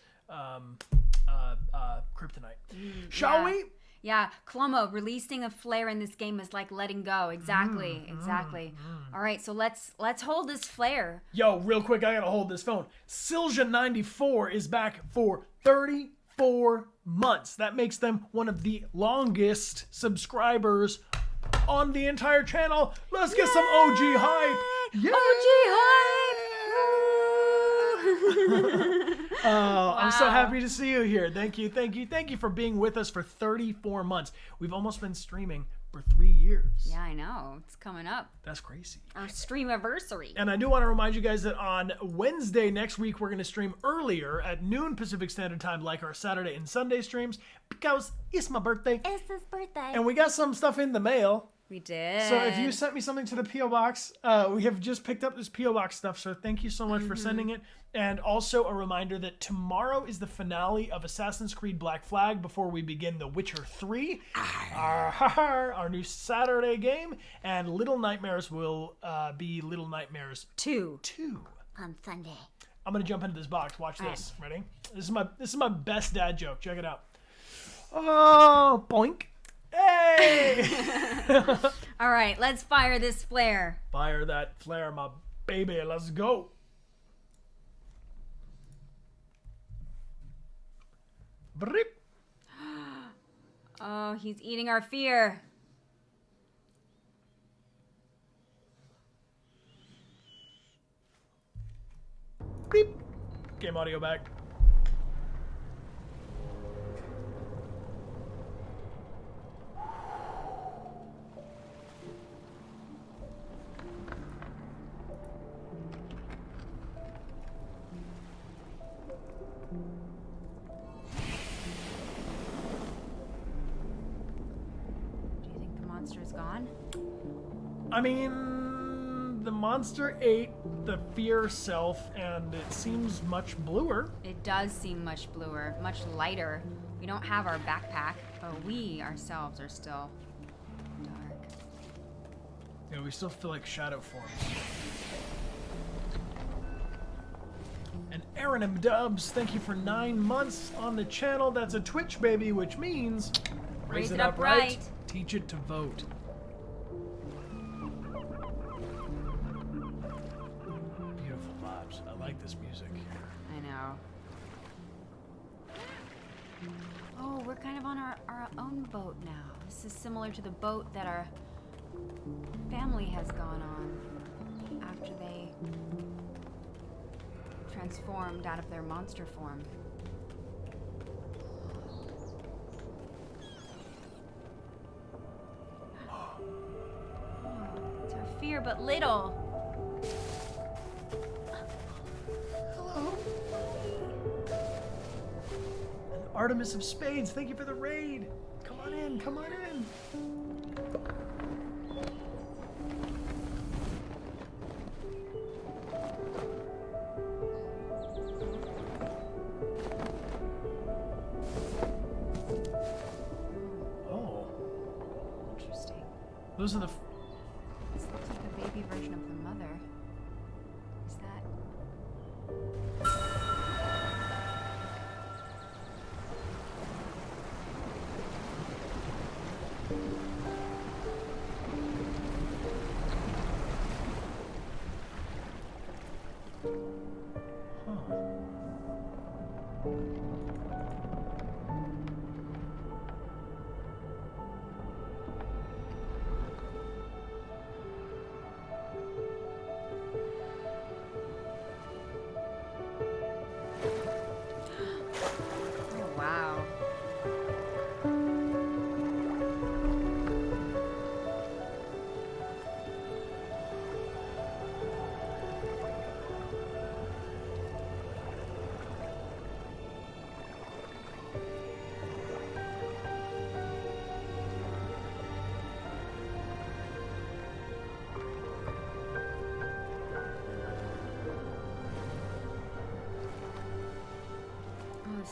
kryptonite. Shall we? Yeah, Clomo, releasing a flare in this game is like letting go. Exactly. All right, so let's hold this flare. Yo, real quick, I gotta hold this phone. Silja94 is back for 34 months. That makes them one of the longest subscribers on the entire channel. Let's get some OG hype. Yay! OG hype! Oh, I'm so happy to see you here. Thank you for being with us for 34 months. We've almost been streaming for 3 years. Yeah, I know. It's coming up. That's crazy. Our streamiversary. And I do want to remind you guys that on Wednesday next week, we're going to stream earlier at noon Pacific Standard Time, like our Saturday and Sunday streams, because it's my birthday. It's his birthday. And we got some stuff in the mail. We did. So if you sent me something to the P.O. Box, we have just picked up this P.O. Box stuff, so thank you so much for sending it. And also a reminder that tomorrow is the finale of Assassin's Creed Black Flag before we begin The Witcher 3, our new Saturday game, and Little Nightmares will be Little Nightmares 2 on Sunday. I'm going to jump into this box. Watch this. Ready? This is my best dad joke. Check it out. Oh, boink. Hey! All right, let's fire this flare. Fire that flare, my baby. Let's go. Brip. Oh, he's eating our fear. Beep. Game audio back. Monster's gone? I mean, the monster ate the fear self, and it seems much bluer. It does seem much bluer, much lighter. We don't have our backpack, but we ourselves are still dark. Yeah, we still feel like shadow forms. And Aaron M. Dubs, thank you for 9 months on the channel. That's a Twitch baby, which means raise it up right. Teach it to vote. Beautiful vibes. I like this music. I know. Oh, we're kind of on our own boat now. This is similar to the boat that our family has gone on after they transformed out of their monster form. It's our fear, but little. Hello. And Artemis of Spades, thank you for the raid. Come on in, come on in. Oh. Interesting. Those are the... This looks like a baby version of the mother. Is that...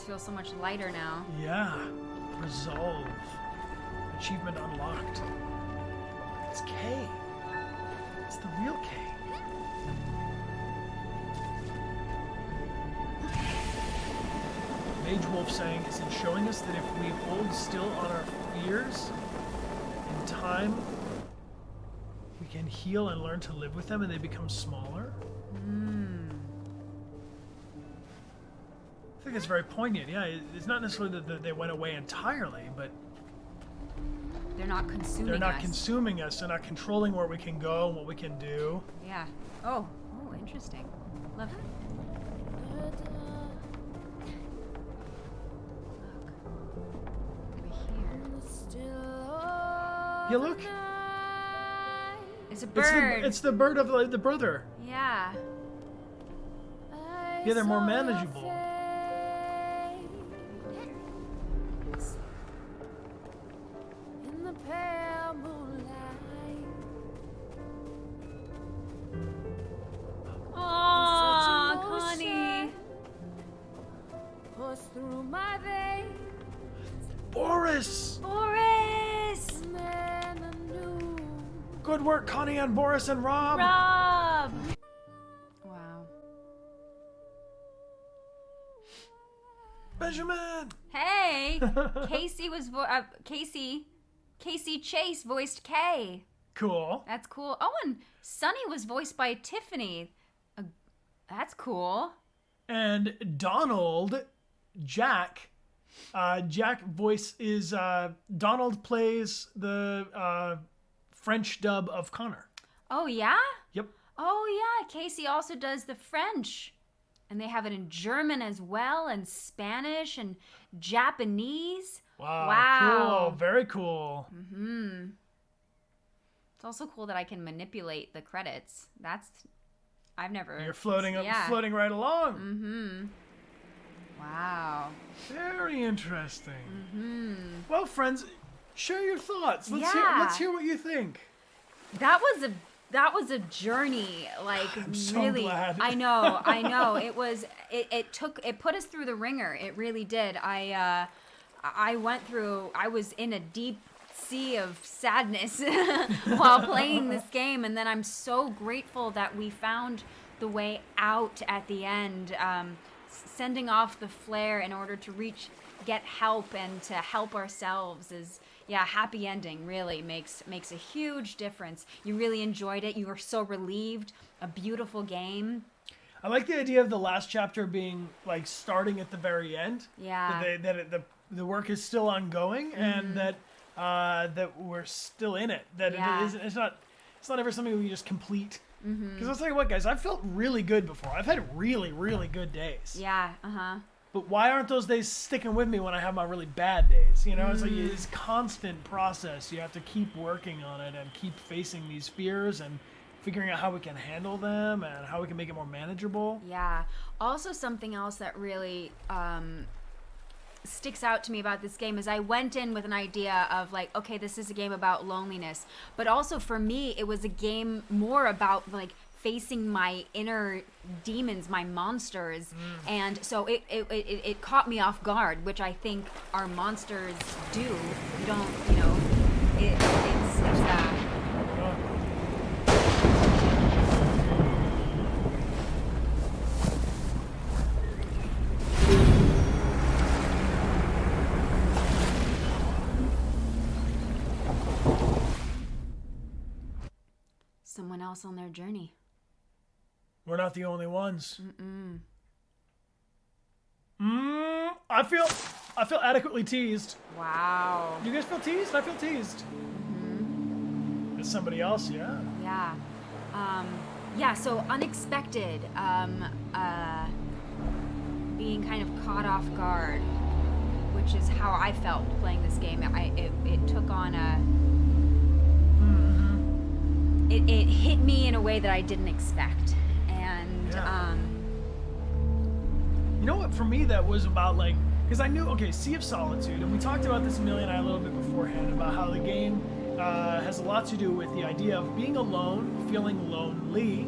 feel so much lighter now. Yeah. Resolve. Achievement unlocked. It's K. It's the real K. Mage Wolf saying, is it showing us that if we hold still on our fears in time, we can heal and learn to live with them and they become smaller? I think it's very poignant. Yeah, it's not necessarily that they went away entirely, but they're not consuming us. They're not consuming us. They're not controlling where we can go and what we can do. Yeah. Oh, interesting. Love it. Yeah, look. It's a bird. It's the bird of the brother. Yeah. Yeah, they're more manageable. Aww, Connie. Boris! Boris! Good work, Connie and Boris and Rob! Rob! Wow. Benjamin! Hey! Casey was Casey Chase voiced Kay. Cool. That's cool. Oh, and Sunny was voiced by Tiffany. That's cool. And Donald, Jack voice is, Donald plays the French dub of Connor. Oh, yeah? Yep. Oh, yeah. Casey also does the French. And they have it in German as well, and Spanish, and Japanese. Wow. Cool. Very cool. Mm-hmm. It's also cool that I can manipulate the credits. I've never... You're floating right along. Mm-hmm. Wow. Very interesting. Mm-hmm. Well, friends, share your thoughts. Let's hear what you think. That was a journey, like I'm really. so glad. I know. It put us through the ringer. It really did. I was in a deep sea of sadness while playing this game, and then I'm so grateful that we found the way out at the end, sending off the flare in order to get help and to help ourselves is. Yeah, happy ending really makes a huge difference. You really enjoyed it. You were so relieved. A beautiful game. I like the idea of the last chapter being like starting at the very end. Yeah. That the work is still ongoing and that we're still in it. That it's not ever something we just complete. Because I'll tell you what, guys, I've felt really good before. I've had really, really good days. Yeah. But why aren't those days sticking with me when I have my really bad days? You know, it's like it's constant process. You have to keep working on it and keep facing these fears and figuring out how we can handle them and how we can make it more manageable. Yeah. Also, something else that really sticks out to me about this game is I went in with an idea of like, okay, this is a game about loneliness. But also for me, it was a game more about like facing my inner demons, my monsters, and so it caught me off guard, which I think our monsters do. You don't, it's that. Someone else on their journey. We're not the only ones. I feel adequately teased. Wow. You guys feel teased? I feel teased. It's somebody else, yeah. Yeah. So unexpected. Being kind of caught off guard, which is how I felt playing this game. It took on a... It hit me in a way that I didn't expect. And, You know what, for me, that was about, like... Because I knew, Sea of Solitude, and we talked about this, Amelia and I, a little bit beforehand, about how the game has a lot to do with the idea of being alone, feeling lonely,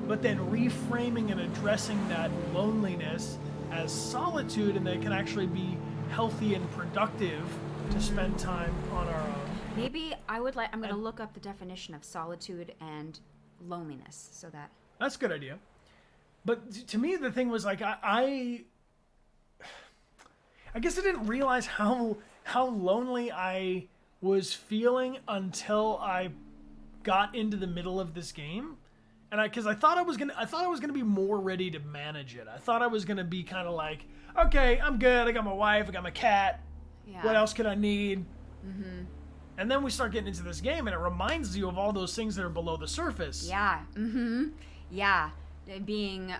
but then reframing and addressing that loneliness as solitude, and they can actually be healthy and productive to spend time on our own. Maybe I'm going to look up the definition of solitude and loneliness so that. That's a good idea. But to me, the thing was like, I guess I didn't realize how lonely I was feeling until I got into the middle of this game. And because I thought I was gonna be more ready to manage it. I thought I was gonna be kind of like, okay, I'm good. I got my wife. I got my cat. Yeah. What else could I need? Mm-hmm. And then we start getting into this game, and it reminds you of all those things that are below the surface. Yeah. Mm-hmm. Yeah. Being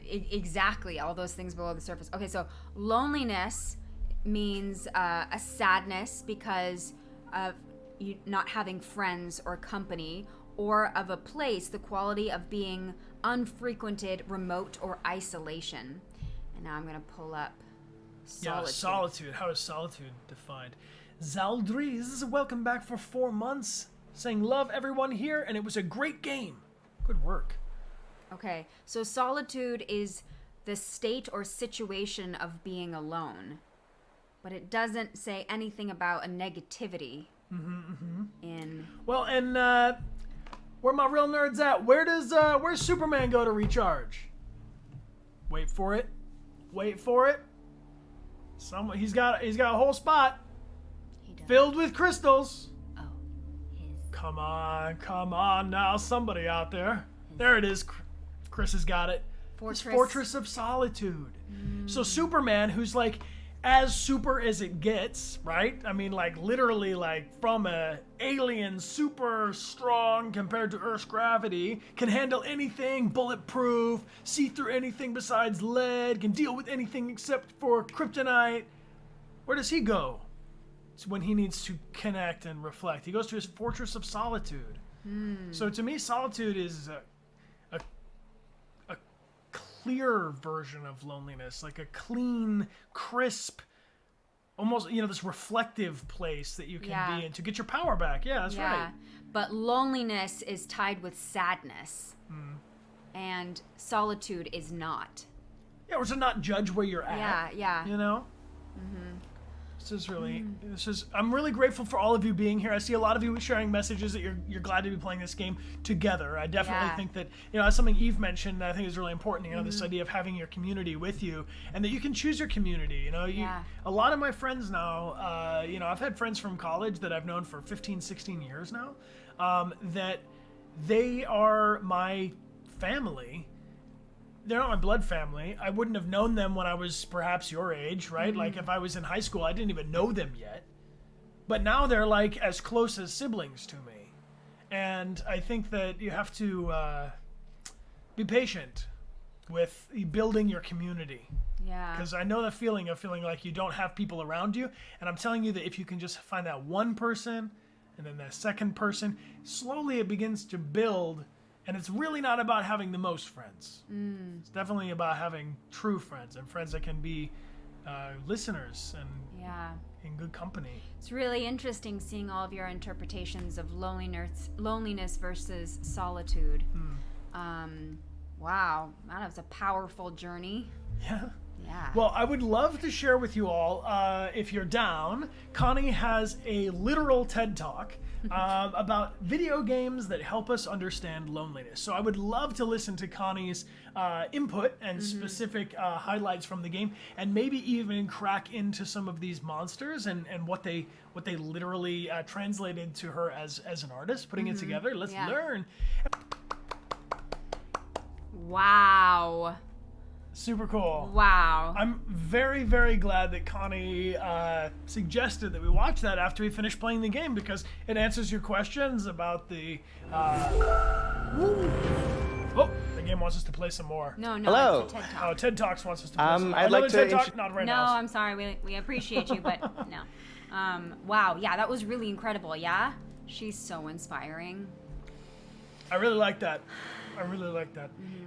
exactly all those things below the surface. Okay, so loneliness means a sadness because of you not having friends or company, or of a place, the quality of being unfrequented, remote, or isolation. And now I'm going to pull up solitude. Yeah, solitude. How is solitude defined? Zaldriz, welcome back for 4 months, saying love everyone here, and it was a great game. Good work. Okay, so solitude is the state or situation of being alone, but it doesn't say anything about a negativity. Well, and where my real nerds at? Where's Superman go to recharge? Wait for it. He's got a whole spot filled with crystals. Oh, come on now, somebody out there. There it is. Chris has got it. Fortress of Solitude. So Superman, who's like as super as it gets, right? I mean, like literally, like from a alien, super strong compared to Earth's gravity, can handle anything, bulletproof, see through anything besides lead, can deal with anything except for kryptonite. Where does he go? It's when he needs to connect and reflect. He goes to his Fortress of Solitude. So to me, solitude is a clear version of loneliness, like a clean, crisp, almost, this reflective place that you can be in to get your power back. Yeah, that's right. But loneliness is tied with sadness, and solitude is not. Yeah, or to not judge where you're at. Yeah. I'm really grateful for all of you being here. I see a lot of you sharing messages that you're glad to be playing this game together. I definitely think that, as something Eve mentioned, I think is really important, this idea of having your community with you and that you can choose your community. A lot of my friends now, I've had friends from college that I've known for 15, 16 years now, that they are my family. They're not my blood family. I wouldn't have known them when I was perhaps your age, right? Like if I was in high school, I didn't even know them yet. But now they're like as close as siblings to me. And I think that you have to be patient with building your community. Yeah. Because I know the feeling of feeling like you don't have people around you. And I'm telling you that if you can just find that one person and then that second person, slowly it begins to build. And it's really not about having the most friends. It's definitely about having true friends and friends that can be listeners and in good company. It's really interesting seeing all of your interpretations of loneliness versus solitude. Wow, that was a powerful journey. Yeah. Yeah. Well, I would love to share with you all, if you're down, Connie has a literal TED Talk about video games that help us understand loneliness. So I would love to listen to Connie's input and specific highlights from the game, and maybe even crack into some of these monsters and what they literally translated to her as an artist, putting it together. Let's learn. Wow. Super cool. Wow. I'm very, very glad that Connie suggested that we watch that after we finish playing the game, because it answers your questions about the... Oh, the game wants us to play some more. No, Hello. It's a TED Talk. Oh, TED Talks wants us to play some more. I'd like to... TED Talk, not right no, now. I'm sorry. We appreciate you, but no. Wow, yeah, that was really incredible, yeah? She's so inspiring. I really like that.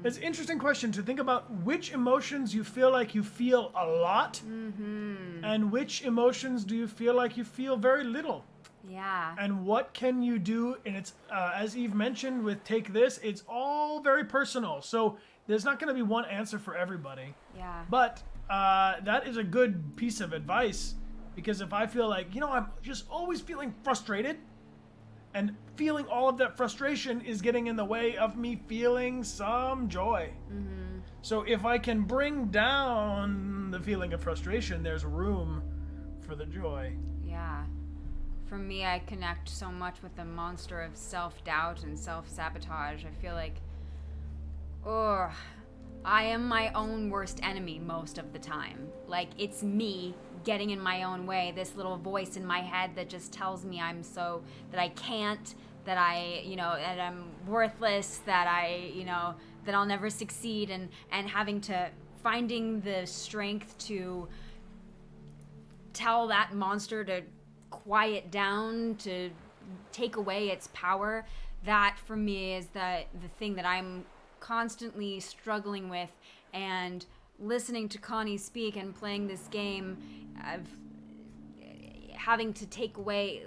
It's an interesting question to think about which emotions you feel like you feel a lot and which emotions do you feel like you feel very little. Yeah. And what can you do? And it's, as Eve mentioned with Take This, it's all very personal. So there's not going to be one answer for everybody. Yeah. But that is a good piece of advice, because if I feel like, I'm just always feeling frustrated, and feeling all of that frustration is getting in the way of me feeling some joy. So if I can bring down the feeling of frustration, there's room for the joy. Yeah. For me, I connect so much with the monster of self-doubt and self-sabotage. I feel like, I am my own worst enemy most of the time. Like, it's me getting in my own way, this little voice in my head that just tells me that I can't, that that I'm worthless, that that I'll never succeed, and finding the strength to tell that monster to quiet down, to take away its power. That for me is the thing that I'm constantly struggling with, and listening to Connie speak and playing this game of having to take away,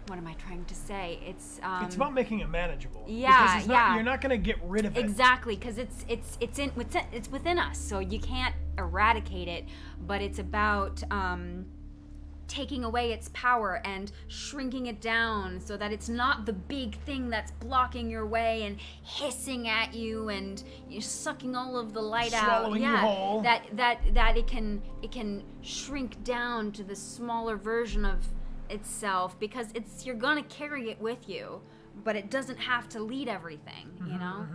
what am I trying to say? It's about making it manageable. Yeah, You're not going to get rid of it. Exactly, because it's within us, so you can't eradicate it. But it's about taking away its power and shrinking it down so that it's not the big thing that's blocking your way and hissing at you and you're sucking all of the light out. Swallowing you whole. That it can shrink down to the smaller version of itself, because you're gonna carry it with you, but it doesn't have to lead everything, you know?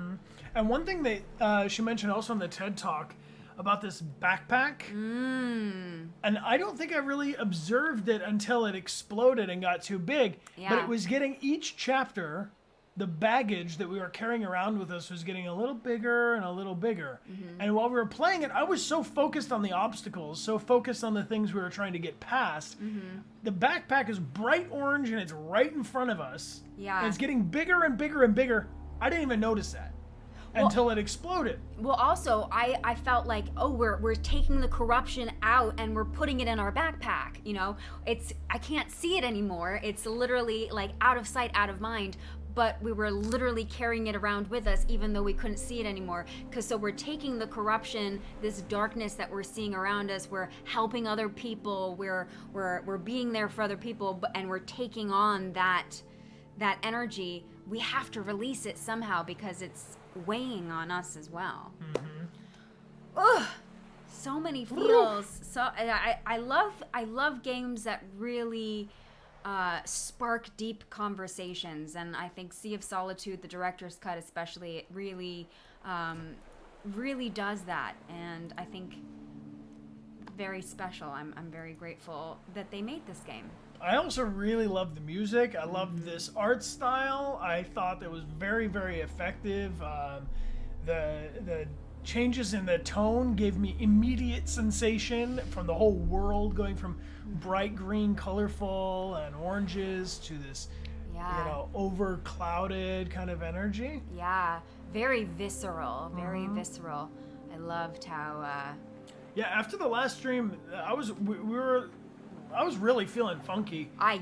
And one thing that she mentioned also in the TED Talk about this backpack, and I don't think I really observed it until it exploded and got too big, but it was getting, each chapter, the baggage that we were carrying around with us was getting a little bigger and a little bigger. And while we were playing it, I was so focused on the obstacles, so focused on the things we were trying to get past. The backpack is bright orange and it's right in front of us. Yeah. And it's getting bigger and bigger and bigger. I didn't even notice that until it exploded. Well, also, I felt like, we're taking the corruption out and we're putting it in our backpack, I can't see it anymore. It's literally like out of sight, out of mind. But we were literally carrying it around with us, even though we couldn't see it anymore. So we're taking the corruption, this darkness that we're seeing around us, we're helping other people, we're being there for other people, and we're taking on that energy. We have to release it somehow, because it's weighing on us as well. Ugh, so many feels. So I love games that really spark deep conversations, and I think Sea of Solitude, the director's cut especially, it really does that, and I think very special. I'm very grateful that they made this game. I also really love the music. I love this art style. I thought it was very, very effective. The changes in the tone gave me immediate sensation from the whole world, going from bright green, colorful, and oranges to this, over clouded kind of energy. Yeah, very visceral, very visceral. I loved how. After the last stream, I was really feeling funky. I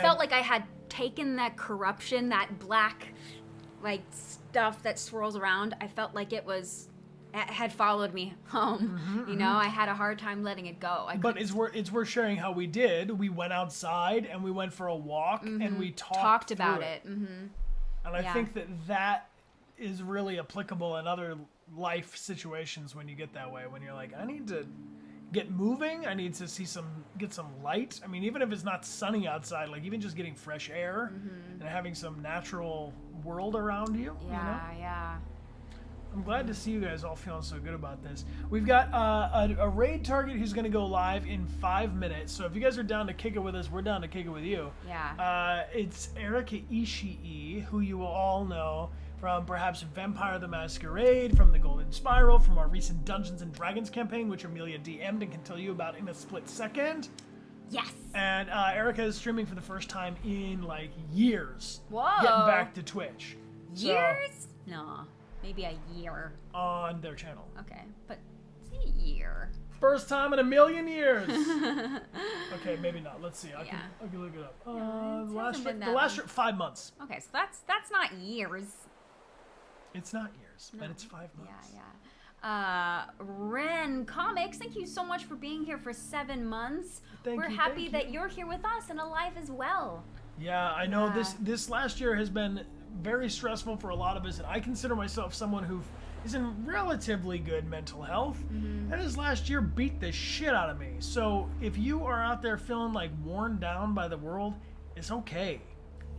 felt like I had taken that corruption, that black, like stuff that swirls around. I felt like it had followed me home. I had a hard time letting it go. But it's worth sharing how we did. We went outside and we went for a walk and we talked about it. And I think that is really applicable in other life situations when you get that way. When you're like, I need to get moving. I need to get some light. I mean, even if it's not sunny outside, like even just getting fresh air and having some natural world around you. Yeah. I'm glad to see you guys all feeling so good about this. We've got a raid target who's going to go live in 5 minutes. So if you guys are down to kick it with us, we're down to kick it with you. Yeah. It's Erika Ishii, who you will all know from perhaps Vampire the Masquerade, from the Golden Spiral, from our recent Dungeons and Dragons campaign, which Amelia DM'd and can tell you about in a split second. Yes. And Erika is streaming for the first time in like years. Whoa. Getting back to Twitch. Years? No. Maybe a year. On their channel. Okay, but it's a year. First time in a million years. Okay, maybe not. Let's see. I can look it up. The last 5 months. Okay, so that's not years. It's not years, but it's 5 months. Ren Comics, thank you so much for being here for 7 months. We're happy that you're here with us and alive as well. Yeah, I know this last year has been very stressful for a lot of us, and I consider myself someone who is in relatively good mental health. And this last year beat the shit out of me. So if you are out there feeling like worn down by the world, it's okay.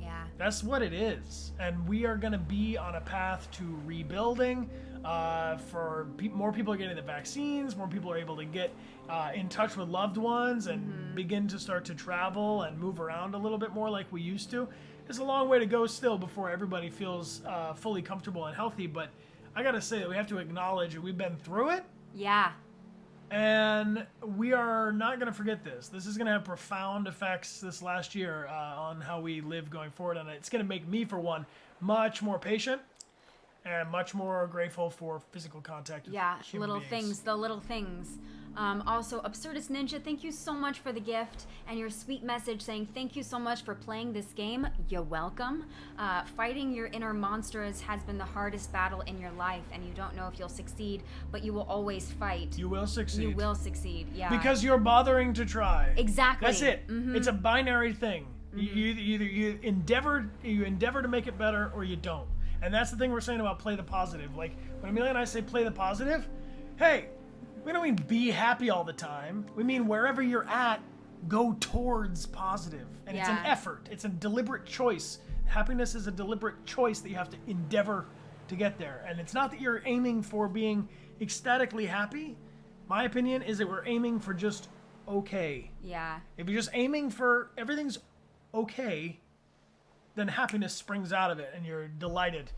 Yeah. That's what it is. And we are going to be on a path to rebuilding. More people are getting the vaccines. More people are able to get in touch with loved ones and begin to start to travel and move around a little bit more like we used to. It's a long way to go still before everybody feels fully comfortable and healthy. But I got to say that we have to acknowledge that we've been through it. Yeah. And we are not going to forget this. This is going to have profound effects this last year on how we live going forward. And it's going to make me, for one, much more patient and much more grateful for physical contact with human little beings. things, the little things. Also, Absurdist Ninja, thank you so much for the gift and your sweet message saying thank you so much for playing this game. You're welcome. Fighting your inner monsters has been the hardest battle in your life, and you don't know if you'll succeed, but you will always fight. You will succeed. You will succeed, yeah. Because you're bothering to try. Exactly. That's it. It's a binary thing. You endeavor to make it better, or you don't. And that's the thing we're saying about play the positive. Like, when Amelia and I say play the positive, hey, we don't mean be happy all the time. We mean wherever you're at, go towards positive. And it's an effort. It's a deliberate choice. Happiness is a deliberate choice that you have to endeavor to get there. And it's not that you're aiming for being ecstatically happy. My opinion is that we're aiming for just okay. Yeah. If you're just aiming for everything's okay, then happiness springs out of it and you're delighted.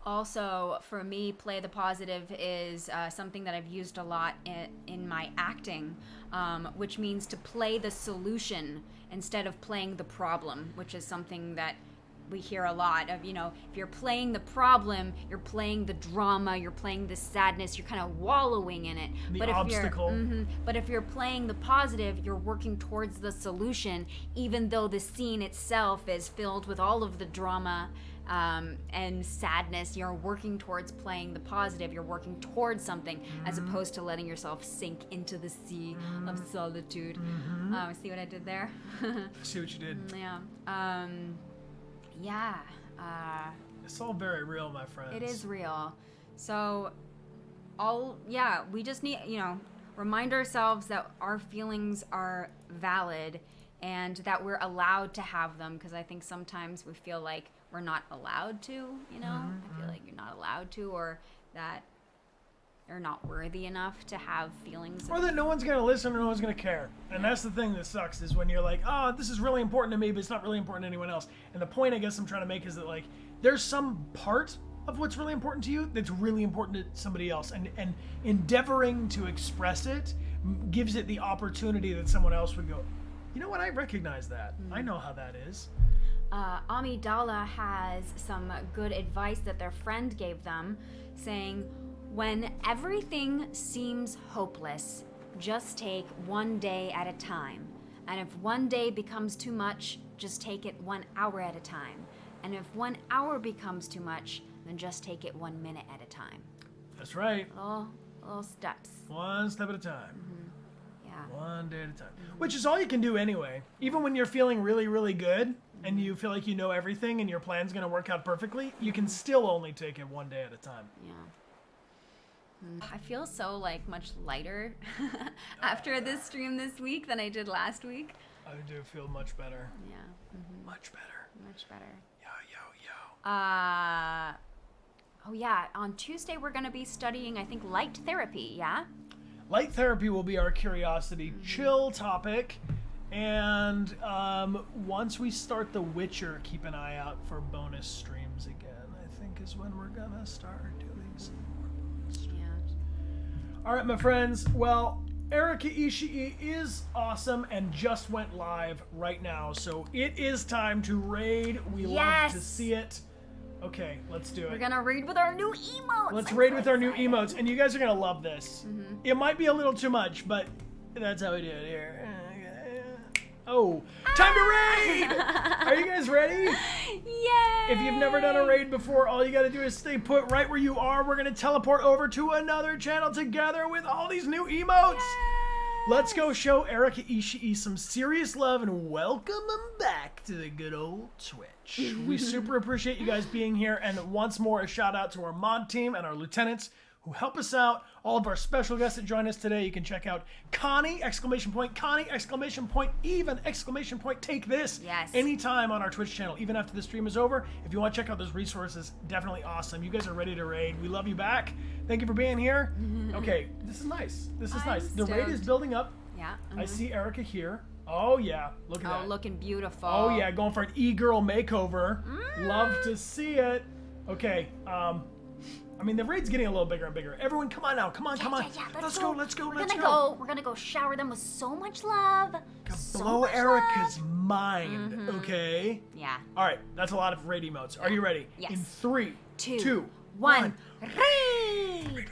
Also, for me, play the positive is something that I've used a lot in my acting, which means to play the solution instead of playing the problem, which is something that we hear a lot of, if you're playing the problem, you're playing the drama, you're playing the sadness, you're kind of wallowing in it. The obstacle. But if you're playing the positive, you're working towards the solution, even though the scene itself is filled with all of the drama and sadness. You're working towards playing the positive. You're working towards something as opposed to letting yourself sink into the sea of solitude. See what I did there? I see what you did. Yeah. It's all very real, my friends. It is real. So, we just need, remind ourselves that our feelings are valid and that we're allowed to have them, because I think sometimes we feel like we're not allowed to, I feel like you're not allowed to, or that you're not worthy enough to have feelings. Or that no one's going to listen or no one's going to care. And that's the thing that sucks, is when you're like, oh, this is really important to me, but it's not really important to anyone else. And the point I guess I'm trying to make is that, like, there's some part of what's really important to you that's really important to somebody else. And endeavoring to express it gives it the opportunity that someone else would go, you know what, I recognize that. I know how that is. Amidala has some good advice that their friend gave them, saying, when everything seems hopeless, just take one day at a time. And if one day becomes too much, just take it 1 hour at a time. And if 1 hour becomes too much, then just take it 1 minute at a time. That's right. Little steps. One step at a time. Yeah. One day at a time. Which is all you can do anyway. Even when you're feeling really, really good and you feel like you know everything and your plan's going to work out perfectly, you can still only take it 1 day at a time. Yeah. I feel so much lighter after this stream this week than I did last week. I do feel much better. Yeah. Much better. Much better. Yo. Oh yeah, on Tuesday we're going to be studying, I think, light therapy, yeah? Light therapy will be our curiosity chill topic. And once we start The Witcher, keep an eye out for bonus streams again. I think is when we're going to start doing some more bonus streams. Yeah. All right, my friends. Well, Erika Ishii is awesome and just went live right now. So it is time to raid. We love to see it. Okay, let's do it. We're going to raid with our new emotes. Let's raid with our new emotes. And you guys are going to love this. It might be a little too much, but that's how we do it here. Oh, time to raid! Are you guys ready? Yay! If you've never done a raid before, all you gotta do is stay put right where you are. We're gonna teleport over to another channel together with all these new emotes. Yes. Let's go show Erika Ishii some serious love and welcome him back to the good old Twitch. We super appreciate you guys being here, and once more, a shout out to our mod team and our lieutenants who help us out. All of our special guests that join us today. You can check out Connie, exclamation point, Connie, exclamation point, even, exclamation point, take this. Yes. Anytime on our Twitch channel, even after the stream is over. If you want to check out those resources, definitely awesome. You guys are ready to raid. We love you back. Thank you for being here. Okay, this is nice. This is nice. The raid is building up. Yeah. I see Erika here. Oh yeah, look at that. Oh, looking beautiful. Oh yeah, going for an e-girl makeover. Love to see it. Okay, I mean, the raid's getting a little bigger and bigger. Everyone, come on now. Come on, come on. Yeah, let's go. We're gonna go shower them with so much love. Blow Erika's mind, okay? Yeah. All right, that's a lot of raid emotes. Are you ready? Yes. In 3, Two, 2, 1. 1. Raid!